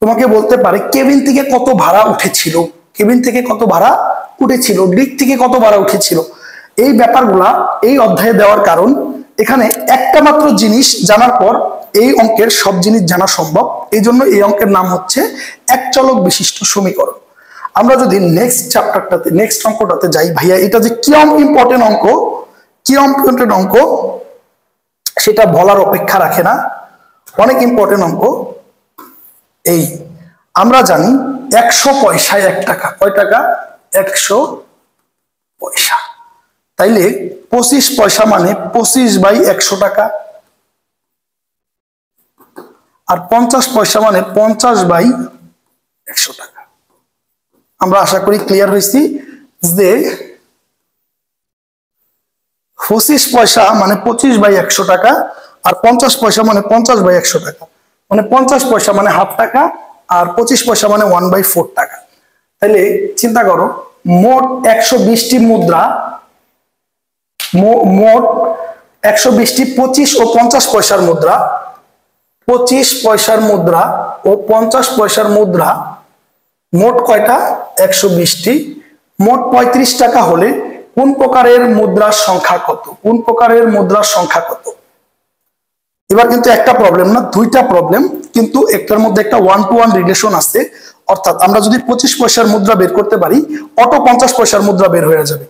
তোমাকে বলতে পারে কেবিন থেকে কত ভাড়া উঠেছিল, কেবিন থেকে কত ভাড়া উঠেছিল, ডেক থেকে কত ভাড়া উঠেছিল। এই ব্যাপারগুলা এই অধ্যায়ে দেওয়ার কারণ, এখানে একটা মাত্র জিনিস জানার পর এই অঙ্কের সব জিনিস জানা সম্ভব। এই জন্য এই অঙ্কের নাম হচ্ছে এক চলক বিশিষ্ট সমীকরণ। আমরা যদি নেক্সট চ্যাপ্টারটাতে, নেক্সট অঙ্কটাতে যাই, ভাইয়া এটা যে কি ইম্পর্টেন্ট অঙ্ক, কি ইম্পর্টেন্ট অঙ্ক সেটা বলার অপেক্ষা রাখে না, অনেক ইম্পর্টেন্ট অঙ্ক। এই আমরা জানি 100 পয়সায় 1 টাকা। কয় টাকা? 100 পয়সা। তাইলে 25 পয়সা মানে 25/100 টাকা, আর 50 পয়সা মানে 50/100 টাকা। আমরা আশা করি ক্লিয়ার হয়েছি যে 25 পয়সা মানে 25/100 টাকা, আর 50 পয়সা মানে 50/100 টাকা। মানে 50 পয়সা মানে হাফ টাকা, আর 25 পয়সা মানে 1/4 টাকা। তাহলে চিন্তা করো, মোট 120টি মুদ্রা, মোট 120টি 25 ও 50 পয়সার মুদ্রা, 25 পয়সার মুদ্রা ও 50 পয়সার মুদ্রা মোট কয়টা? 120টি। মোট 35 টাকা হলে কোন প্রকারের মুদ্রার সংখ্যা কত? কোন প্রকারের মুদ্রার সংখ্যা কত? এবার কিন্তু একটা প্রবলেম না, দুইটা প্রবলেম, কিন্তু একটার মধ্যে একটা 1-to-1 রিলেশন আছে। অর্থাৎ আমরা যদি 25 পয়সার মুদ্রা বের করতে পারি, অটো 50 পয়সার মুদ্রা বের হয়ে যাবে।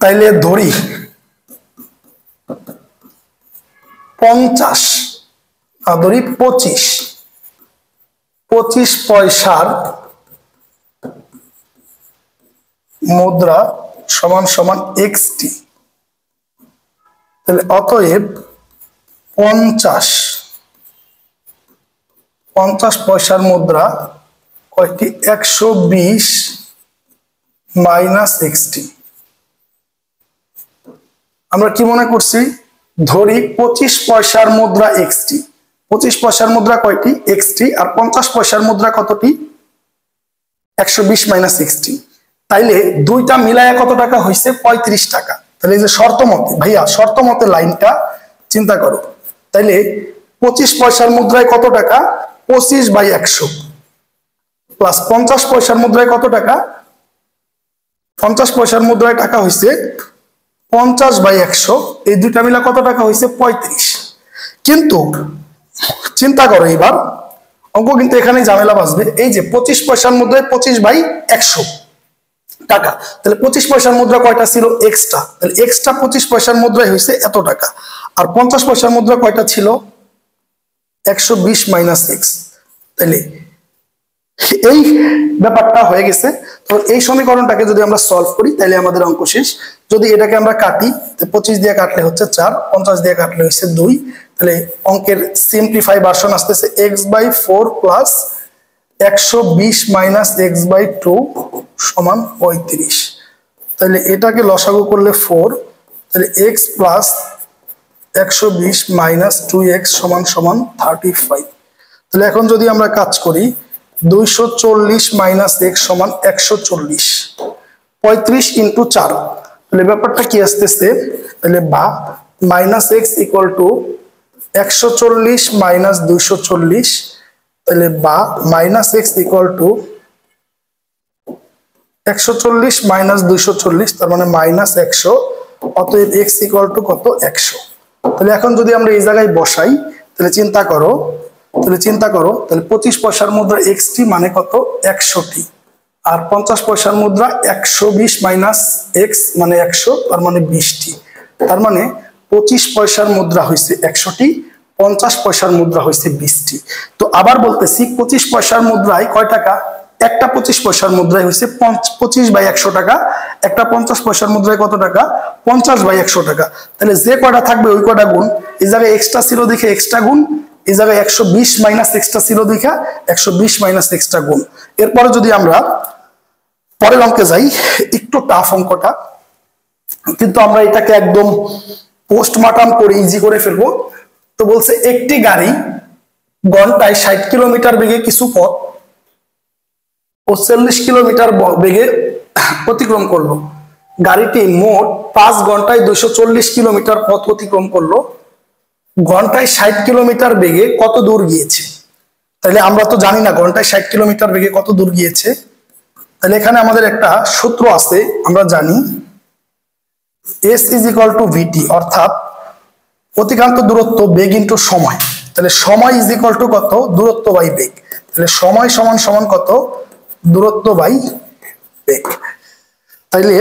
তাইলে ধরি 50, ধরি 25 পয়সার মুদ্রা সমান সমান XT। তাহলে অতএব 50 পয়সার মুদ্রা কয়টি? 120 মাইনাস XT। আমরা কি মনে করছি? ধরি 25 পয়সার মুদ্রা XT। 25 পয়সার মুদ্রা কয়টি? XT। আর 50 পয়সার মুদ্রা কতটি? 120 মাইনাস XT। তাইলে দুইটা মিলায় কত টাকা হয়েছে? 35 টাকা। তাহলে এই যে শর্ত মতে, ভাইয়া শর্ত মতে লাইনটা চিন্তা করো। তাইলে 25 পয়সার মুদ্রায় কত টাকা? 25/100 প্লাস 50 পয়সার মুদ্রায় কত টাকা? 50 পয়সার মুদ্রায় টাকা হয়েছে 50/100। এই দুইটা মিলা কত টাকা হয়েছে? 35। কিন্তু চিন্তা করো এবার, অঙ্ক কিন্তু এখানে ঝামেলা বাঁচবে। এই যে 25 পয়সার মুদ্রায় 25/100 টাকা, তাহলে 25 পয়সার মুদ্রা কয়টা ছিল? এক্সট্রা। তাহলে এক্সট্রা 25 পয়সার মুদ্রায় হয়েছে এত টাকা। আর 50 পয়সার মুদ্রা কয়টা ছিল? 120 মাইনাস এক্স। তাহলে এই ব্যাপারটা হয়ে গেছে। তো এই সমীকরণটাকে যদি আমরা সলভ করি তাহলে আমাদের অঙ্ক শেষ। যদি এটাকে আমরা কাটি, 25 দিয়ে কাটলে হচ্ছে 4, 50 দিয়ে কাটলে হচ্ছে 2। তাহলে অঙ্কের সিম্পলিফাই ভার্সন আসতেছে x/4 প্লাস 120 মাইনাস x/2 সমান 35। তাহলে এটাকে লসাগু করলে 4, তাহলে x প্লাস 120 মাইনাস 2x সমান সমান 35। তাহলে এখন যদি আমরা কাজ করি, 240 মাইনাস x সমান 140, 35 ইন্টু 4। তাহলে ব্যাপারটা কি আসতেছে? তাহলে বা minus x equal to 140 minus 240। তাহলে বা minus x equal to 140 minus 240, তার মানে মাইনাস 100। অতএব x ইকুয়াল টু কত? 100। তাহলে এখন যদি আমরা এই জায়গায় বসাই, তাহলে চিন্তা করো, তাহলে 25 পয়সার মুদ্রা XT মানে কত? 100টি। আর 50 পয়সার মুদ্রা 120 মাইনাস x মানে 100, তার মানে 20টি। তার মানে 25 পয়সার মুদ্রা হয়েছে 100টি, 50 পয়সার মুদ্রা হয়েছে 20টি। তো আবার বলতেছি, 25 পয়সার মুদ্রায় কয় টাকা? একটা 25 পয়সার মুদ্রায় হয়েছে 25/100 টাকা। একটা 50 পয়সার মুদ্রায় কত টাকা? 50/100 টাকা। তাহলে যে কয়টা থাকবে ওই কয়টা গুণ। এই জায়গায় এক্সট্রা ছিল দেখে এক্সট্রা গুণ, এই জায়গায় 120 মাইনাস এক্সট্রা ছিল দেখা 120 মাইনাস এক্সট্রা গুণ। এরপরে যদি আমরা পরের অঙ্কে যাই, একটু টাফ অঙ্কটা, কিন্তু আমরা এটাকে একদম পোস্টমর্টম করে ইজি করে ফেলবো। তো বলছে একটি গাড়ি ঘন্টায় 60 কিলোমিটার বেগে কিছু পথ ও 40 কিলোমিটার বেগে অতিক্রম করলো। গাড়িটি মোট 5 ঘন্টায় 240 কিলোমিটার পথ অতিক্রম করলো। ঘন্টায় 60 কিলোমিটার বেগে কত দূর গিয়েছে? তাহলে আমরা তো জানি না ঘন্টায় 60 কিলোমিটার বেগে কত দূর গিয়েছে। তাহলে এখানে আমাদের একটা সূত্র আছে, আমরা জানি S is equal to VT, অর্থাৎ অতিক্রান্ত দূরত্ব বেগ ইন্টু সময়। তাহলে সময় ইজ ইকুয়াল টু কত? দূরত্ব বাই বেগ। তাহলে সময় সমান সমান কত? দূরত্ব বাই বেগ। তাইলে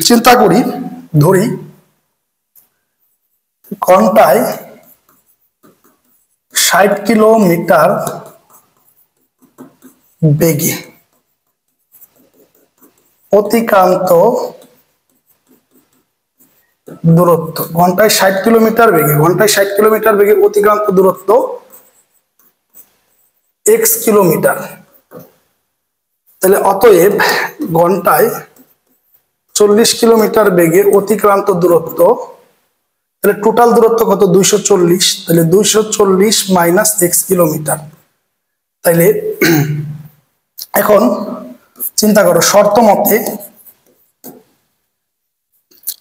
চিন্তা করি, ধরি ঘন্টায় 60 কিলোমিটার বেগে অতিক্রান্ত দূরত্ব, ঘন্টায় 60 কিলোমিটার বেগে, ঘন্টায় 60 কিলোমিটার বেগে অতিক্রান্ত দূরত্ব x কিলোমিটার। তাহলে অতএব ঘন্টায় 40 কিলোমিটার বেগে অতিক্রান্ত দূরত্ব, তাহলে টোটাল দূরত্ব কত 240, তাহলে 240 মাইনাস x কিলোমিটার। তাইলে এখন চিন্তা করো, শর্ত মতে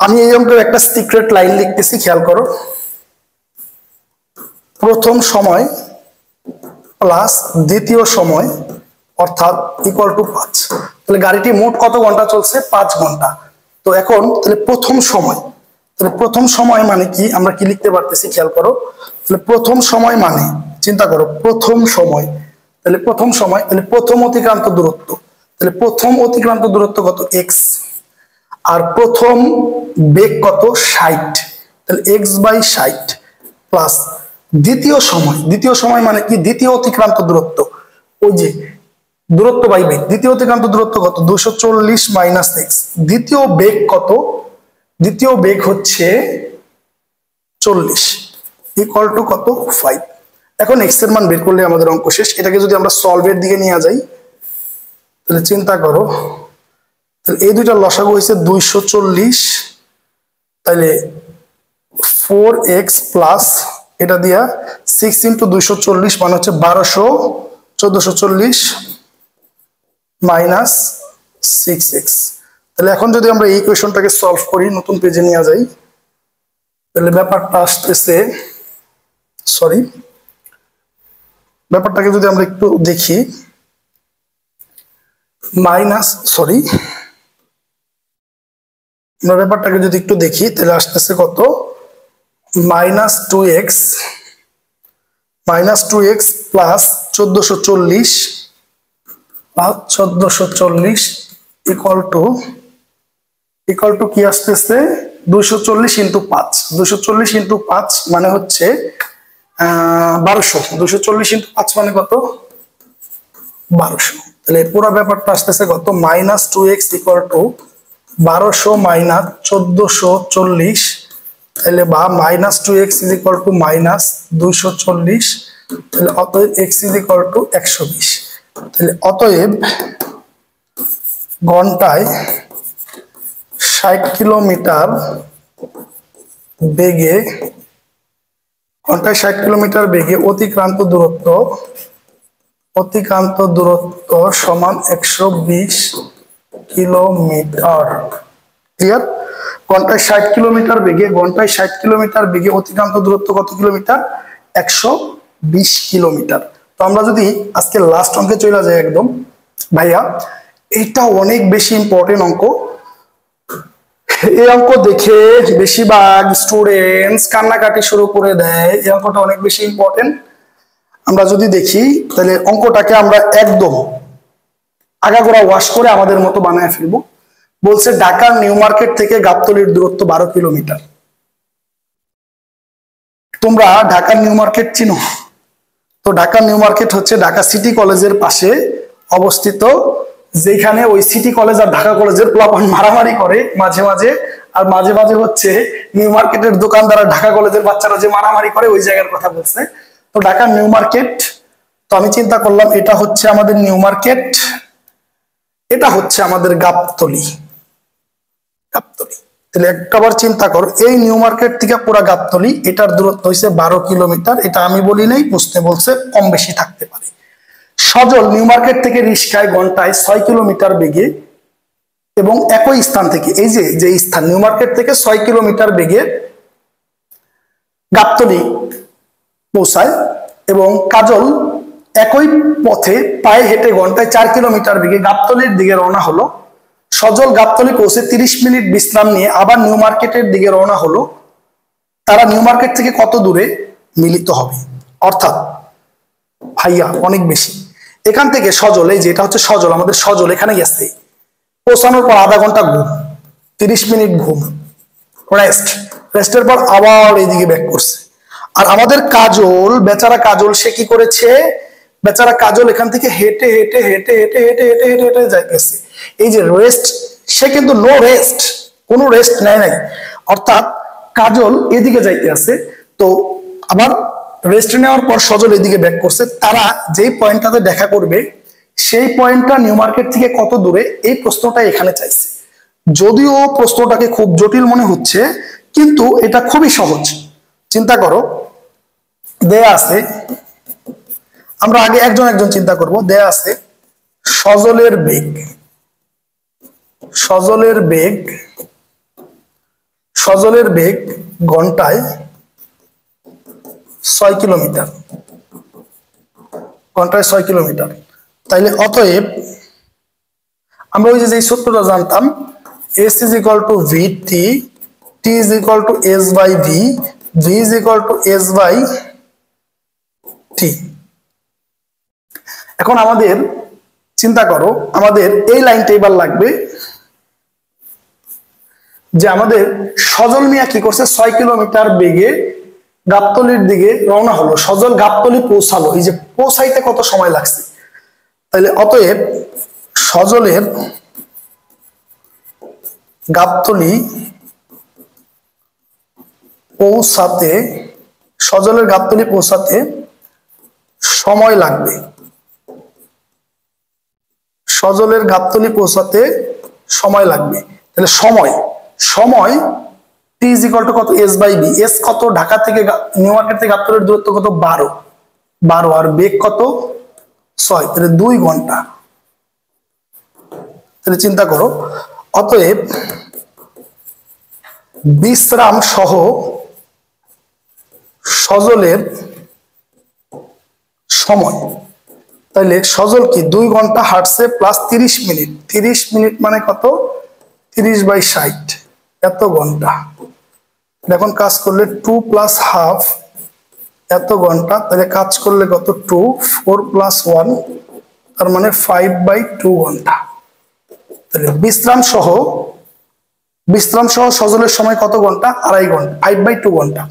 আমি এই অঙ্কের একটা সিক্রেট লাইন লিখতেছি, খেয়াল করো। প্রথম সময় প্লাস দ্বিতীয় সময় অর্থাৎ ইকুয়াল টু 5। তাহলে গাড়িটি মোট কত ঘন্টা চলছে? 5 ঘন্টা। তো এখন তাহলে প্রথম সময়, তাহলে প্রথম সময় মানে কি আমরা কি লিখতে পারতেছি খেয়াল করো। তাহলে প্রথম সময় মানে চিন্তা করো, প্রথম সময়, তাহলে প্রথম সময়, তাহলে প্রথম অতিক্রান্ত দূরত্ব, তাহলে প্রথম অতিক্রান্ত দূরত্ব কত? x। আর প্রথম বেগ কত? 60, তাহলে x/60 প্লাস দ্বিতীয় সময়, দ্বিতীয় সময় মানে কি? দ্বিতীয় অতিক্রান্ত দূরত্ব, ওই যে দূরত্ব বাই বেগ, দ্বিতীয় অতিক্রান্ত দূরত্ব কত? 240 মাইনাস x। দ্বিতীয় বেগ কত? দ্বিতীয় বেগ হচ্ছে 40 ইকুয়াল টু কত? 5। এখন x এর মান বের করলে আমাদের অঙ্ক শেষ। এটাকে যদি আমরা সলভের দিকে নিয়ে যাই, তাহলে চিন্তা করো, তাহলে এই দুইটা লসাগু হয়েছে 240, তাহলে 4x প্লাস এটা দিয়া 6 ইন্টু 240 মানে হচ্ছে 1200, 1440 মাইনাস 6x। তাহলে এখন যদি আমরা এই ইকুয়েশনটাকে সলভ করি, নতুন পেজে নিয়ে যাই, তাহলে ব্যাপারটা আসতেছে, সরি ব্যাপারটাকে যদি আমরা একটু দেখি, মাইনাস, সরি আমরা ব্যাপারটাকে যদি একটু দেখি, তাহলে আসতেছে কত? Minus 2x plus 1440 equal to কি আসতেছে? 240 ইন্টু 5, 240 ইন্টু 5 মানে হচ্ছে 1200, 240 ইন্টু 5 মানে কত? 1200। তাহলে পুরো ব্যাপারটা আসতেছে কত? Minus 2x equal to 1200 minus 1440, তাহলে বা minus 2x is equal to minus 240, তাহলে অতএব x ইজ ইকুয়াল টু 120। তাহলে অতএব ঘন্টায় 60 কিলোমিটার বেগে, ঘন্টায় 60 কিলোমিটার বেগে অতিক্রান্ত দূরত্ব সমান 120 কিলোমিটার। ক্লিয়ার? ঘন্টায় 60 কিলোমিটার বেগে, ঘন্টায় 60 কিলোমিটার বেগে অতিক্রান্ত দূরত্ব কত কিলোমিটার? 120 কিলোমিটার। তো আমরা যদি আজকে লাস্ট অঙ্কে চলে যাই একদম, ভাইয়া এটা অনেক বেশি ইম্পর্টেন্ট অঙ্ক। এই অঙ্ক দেখে বেশিরভাগ স্টুডেন্টস কান্নাকাটি শুরু করে দেয়। এই অঙ্কটা অনেক বেশি ইম্পর্টেন্ট। আমরা যদি দেখি, তাহলে অঙ্কটাকে আমরা একদম আগাগোড়া ওয়াশ করে আমাদের মতো বানায় ফেলবো। বলছে ঢাকার নিউ মার্কেট থেকে গাবতলীর দূরত্ব 12 কিলোমিটার। তোমরা ঢাকার নিউ মার্কেট চিনো? তো ঢাকার নিউ মার্কেট হচ্ছে ঢাকা সিটি কলেজের পাশে অবস্থিত, যেখানে ওই সিটি কলেজ আর ঢাকা কলেজের পোলাপান মারামারি করে মাঝে মাঝে, আর মাঝে মাঝে হচ্ছে নিউ মার্কেটের দোকানদার ঢাকা কলেজের বাচ্চারা যে মারামারি করে, ওই জায়গার কথা বলছে। তো ঢাকার নিউ মার্কেট, তো আমি চিন্তা করলাম এটা হচ্ছে আমাদের নিউ মার্কেট, এটা হচ্ছে আমাদের গাবতলী। তাহলে একবার চিন্তা করো, এই নিউ মার্কেট থেকে পুরো গাবতলী, এটার দূরত্ব হচ্ছে 12 কিলোমিটার। এটা আমি বলি নাই, প্রশ্নে বলছে কম বেশি থাকতে পারে। সজল নিউ মার্কেট থেকে রিস্কায় ঘন্টায় 6 কিলোমিটার বেগে এবং একই স্থান থেকে, এই যে স্থান নিউ মার্কেট থেকে 6 কিলোমিটার বেগে গাবতলী পৌঁছায়, এবং কাজল একই পথে পায়ে হেঁটে ঘন্টায় 4 কিলোমিটার বেগে গাবতলীর দিকে রওনা হলো। সজল গাবতলী পৌঁছে 30 মিনিট বিশ্রাম নিয়ে আবার নিউ মার্কেটের দিকে রওনা হলো। তারা নিউ মার্কেট থেকে কত দূরে মিলিত হবে? অর্থাৎ ভাইয়া অনেক বেশি। এখান থেকে সজল, এই যে এটা হচ্ছে সজল, আমাদের সজল এখানে গেছে, পৌঁছানোর পর আধা ঘন্টা ঘুম, 30 মিনিট ঘুম, রেস্টের পর আবার এইদিকে ব্যাক করছে। আর আমাদের কাজল, বেচারা কাজল, সে কি করেছে? বেচারা কাজল এখান থেকে হেঁটে হেঁটে হেঁটে হেঁটে হেঁটে হেঁটে হেঁটে হেঁটে যাইতেছে। এই যে রেস্ট, সে কিন্তু নো রেস্ট, কোনো রেস্ট নেয় নাই। অর্থাৎ কাজল এদিকে যাইতে আছে, তো আবার রেস্ট নেওয়ার পর সজল এদিকে ব্যাক করছে। তারা যেই পয়েন্টটাতে দেখা করবে, সেই পয়েন্টটা নিউ মার্কেট থেকে কত দূরে, এই প্রশ্নটা এখানে চাইছে। যদিও প্রশ্নটাকে খুব জটিল মনে হচ্ছে, কিন্তু এটা খুবই সহজ। চিন্তা করো, দেয়া আছে, আমরা আগে একজন একজন চিন্তা করব। দেয়া আছে সজলের বেগ, সজলের বেগ, সজলের বেগ ঘন্টায় 6 কিলোমিটার, ঘন্টায় 6 কিলোমিটার। তাইলে অতএব আমরা ওই যে সূত্রটা জানতাম, s is equal to vt, t is equal to s by v, v is equal to s by t। এখন আমাদের চিন্তা করো, আমাদের এই লাইনটা এবার লাগবে যে আমাদের সজল মিয়া কি করছে, 6 কিলোমিটার বেগে গাবতলীর দিকে রওনা হলো। সজল গাবতলী পৌঁছালো, এই যে পৌঁছাইতে কত সময় লাগছে। তাহলে অতএব সজলের গাবতলী পৌঁছাতে, সজলের গাবতলী পৌঁছাতে সময় লাগবে, সজলের গাবতলী পৌঁছাতে সময় লাগবে। তাহলে সময়, সময় t is equal to কত, s by v। s কত, ঢাকা থেকে নিউ মার্কেট থেকে গাবতলীর দূরত্ব কত, 12, আর বেগ কত, 6, তাহলে 2 ঘন্টা। তাহলে চিন্তা করো, অতএব বিশ্রাম সহ সজলের সময়, তাহলে সজল কি 2 ঘন্টা হাঁটছে প্লাস 30 মিনিট, 30 মিনিট মানে কত, 30/60, এত ঘন্টা। এখন কাজ করলে 2 প্লাস হাফ, এত ঘন্টা। তাহলে কাজ করলে কত, 2, 4 প্লাস 1, তার মানে 5/2 ঘন্টা। তাহলে বিশ্রাম সহ সজলের সময় কত ঘন্টা, 2.5 ঘন্টা, 5/2 ঘন্টা।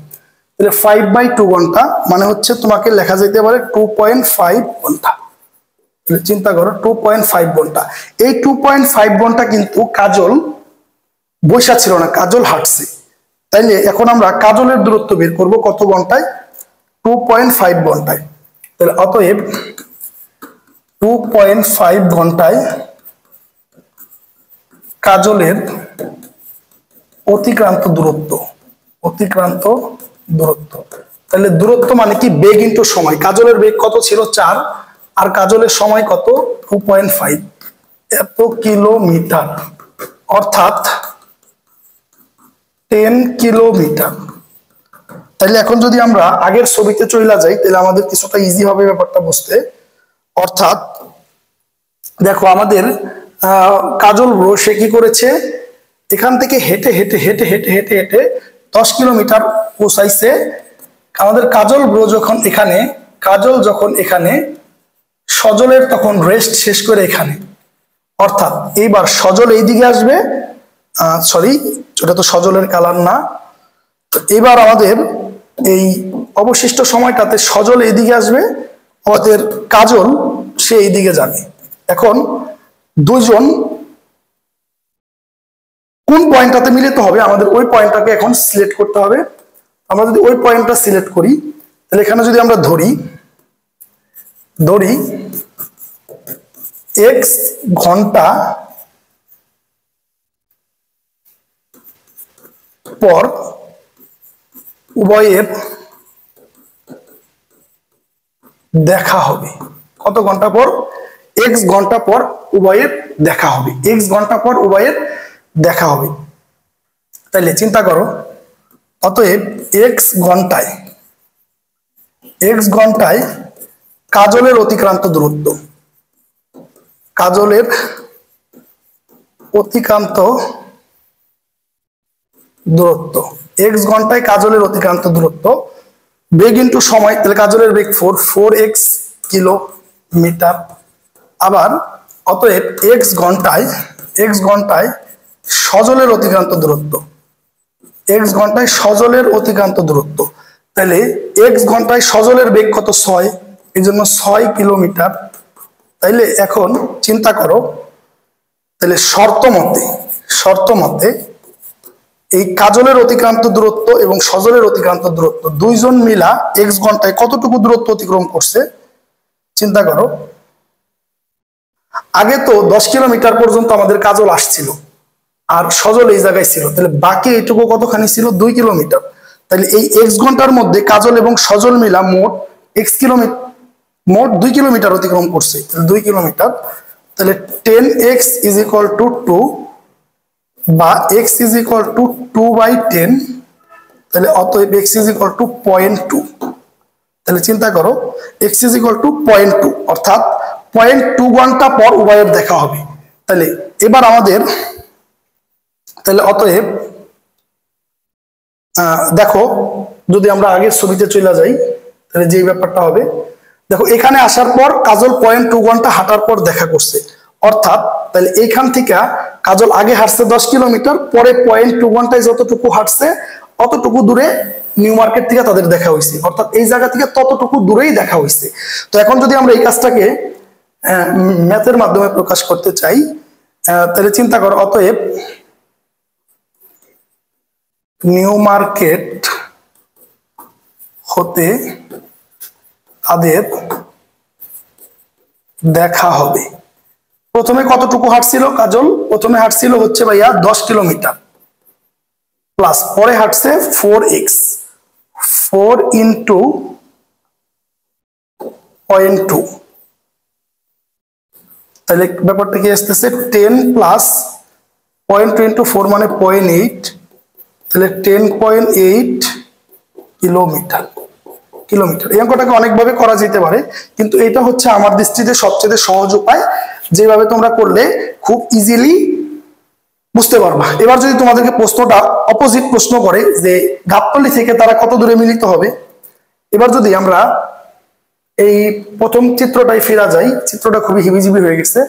তাহলে 5/2 ঘন্টা মানে হচ্ছে তোমাকে লেখা যেতে পারে 2.5 ঘন্টা। চিন্তা করো, 2.5 ঘন্টা। এই 2.5 ঘন্টা কিন্তু কাজল বৈশা ছিল না, কাজল হাঁটছে। তাইলে এখন আমরা কাজলের দূরত্ব বের করব কত ঘন্টায়, 2.5 ঘন্টায়। তাহলে অতএব 2.5 ঘন্টায় কাজলের অতিক্রান্ত দূরত্ব, অতিক্রান্ত দূরত্ব। তাহলে দূরত্ব মানে কি, বেগ ইন্টু সময়। কাজলের বেগ কত ছিল, 4, আর কাজলের সময় কত, 2.5, এত কিলোমিটার, অর্থাৎ 10 কিলোমিটার। তাহলে এখন যদি আমরা আগের ছবিতে চলে যাই, তাহলে আমাদের কিছুটা ইজি হবে ব্যাপারটা বুঝতে। অর্থাৎ দেখো, আমাদের কাজল ব্রো সে কি করেছে, এখান থেকে হেঁটে হেঁটে হেঁটে হেঁটে হেঁটে হেঁটে 10 কিলোমিটার পৌঁছাইছে। আমাদের কাজল ব্রো যখন এখানে, কাজল যখন এখানে, সজলের তখন রেস্ট শেষ করে এখানে, অর্থাৎ এইবার সজল এইদিকে আসবে, সরি ওটা তো সজলের কালার না। তো এবার আমাদের এই অবশিষ্ট সময়টাতে সজল এইদিকে আসবে, আমাদের কাজল সে এইদিকে যাবে। এখন দুইজন কোন পয়েন্টটাতে মিলিত হবে, আমাদের ওই পয়েন্টটাকে এখন সিলেক্ট করতে হবে। আমরা যদি ওই পয়েন্টটা সিলেক্ট করি, তাহলে এখানে যদি আমরা ধরি x ঘন্টা পর উভয়ের দেখা হবে, কত ঘন্টা পর, x ঘন্টা পর উভয়ের দেখা হবে, x ঘন্টা পর উভয়ের দেখা হবে। তাইলে চিন্তা করো, অতএব x ঘন্টায় কাজলের অতিক্রান্ত দূরত্ব, কাজলের অতিক্রান্ত দূরত্ব, x ঘন্টায় কাজলের অতিক্রান্ত দূরত্ব, বেগ ইন্টু সময়, তাহলে কাজলের বেগ 4x কিলোমিটার। আবার অতএব x ঘন্টায় সজলের অতিক্রান্ত দূরত্ব, x ঘন্টায় সজলের অতিক্রান্ত দূরত্ব। তাহলে x ঘন্টায় সজলের বেগ কত, 6, এই জন্য 6 কিলোমিটার। তাইলে এখন চিন্তা করো, তাহলে শর্ত মতে এই কাজলের অতিক্রান্ত দূরত্ব এবং সজলের অতিক্রান্ত দূরত্ব দুইজন মিলা x ঘন্টায় কতটুকু দূরত্ব অতিক্রম করছে। চিন্তা করো, আগে তো 10 কিলোমিটার পর্যন্ত আমাদের কাজল আসছিল, আর সজল এই জায়গায় ছিল, তাহলে বাকি এইটুকু কতখানি ছিল 2 কিলোমিটার। তাহলে এই এক্স ঘন্টার মধ্যে কাজল এবং সজল মিলা মোট এক্স কিলোমিটার, মোট 2 কিলোমিটার অতিক্রম করছে, 2 কিলোমিটার। তাহলে 10x ইজ ইকুয়াল টু 2 বা x ইজ ইকুয়াল টু 2/10, তাহলে অতএব x ইজ ইকুয়াল টু 0.2। তাহলে চিন্তা করো x ইজ ইকুয়াল টু 0.2, অর্থাৎ 0.2 ঘন্টা পর উভয়ের দেখা হবে। তাহলে এবার আমাদের, তাহলে অতএব দেখো যদি আমরা আগের ছবিতে চলে যাই তাহলে যে ব্যাপারটা হবে, দেখো এখানে আসার পর কাজল 0.2 ঘন্টা হাঁটার পর দেখা করছে, অর্থাৎ তাহলে এইখান থেকে কাজল আগে হাঁটছে 10 কিলোমিটার, পরে 0.2 ঘন্টায় যতটুকু হাঁটছে অতটুকু দূরে নিউ মার্কেট থেকে তাদের দেখা হয়েছে, অর্থাৎ এই জায়গা থেকে ততটুকু দূরেই দেখা হয়েছে। তো এখন যদি আমরা এই কাজটাকে ম্যাথের মাধ্যমে প্রকাশ করতে চাই, তাহলে চিন্তা করো অতএব নিউ মার্কেট হতে তাদের দেখা হবে। প্রথমে কতটুকু হাঁটছিল কাজল? প্রথমে হাঁটছিল হচ্ছে ভাইয়া 10 কিলোমিটার প্লাস, পরে হাঁটছে 4x, 4 ইন্টু 0.2, তাহলে ব্যাপারটা কি আসতেছে 10 প্লাস 0.2 ইন্টু 4 মানে 0.8, তাহলে 10.8 কিলোমিটার। এই অঙ্কটাকে অনেকভাবে করা যেতে পারে, কিন্তু এটা হচ্ছে আমার দৃষ্টিতে সবচেয়ে সহজ উপায়, যেভাবে তোমরা করলে খুব ইজিলি বুঝতে পারবা। এবার যদি তোমাদেরকে প্রশ্নটা অপোজিট প্রশ্ন করে যে গাবতলী থেকে তারা কত দূরে মিলিত হবে, এবার যদি আমরা এই প্রথম চিত্রটাই ফেরা যাই, চিত্রটা খুবই হিবিজিবি হয়ে গেছে,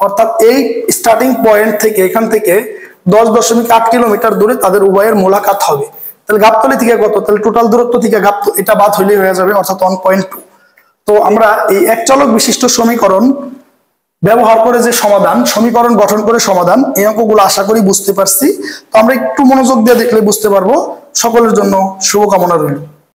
অর্থাৎ এই স্টার্টিং পয়েন্ট থেকে এখান থেকে 10.8 কিলোমিটার দূরে তাদের উভয়ের মোলাকাত হবে। তাহলে গাবতলী থেকে কত? তাহলে টোটাল দূরত্ব থেকে এটা বাদ হইলেই হয়ে যাবে, অর্থাৎ 1.2। তো আমরা এই এক চলক বিশিষ্ট সমীকরণ ব্যবহার করে যে সমীকরণ গঠন করে সমাধান, এই অঙ্কগুলো আশা করি বুঝতে পারছি। তো আমরা একটু মনোযোগ দিয়ে দেখলে বুঝতে পারবো। সকলের জন্য শুভকামনা রইল।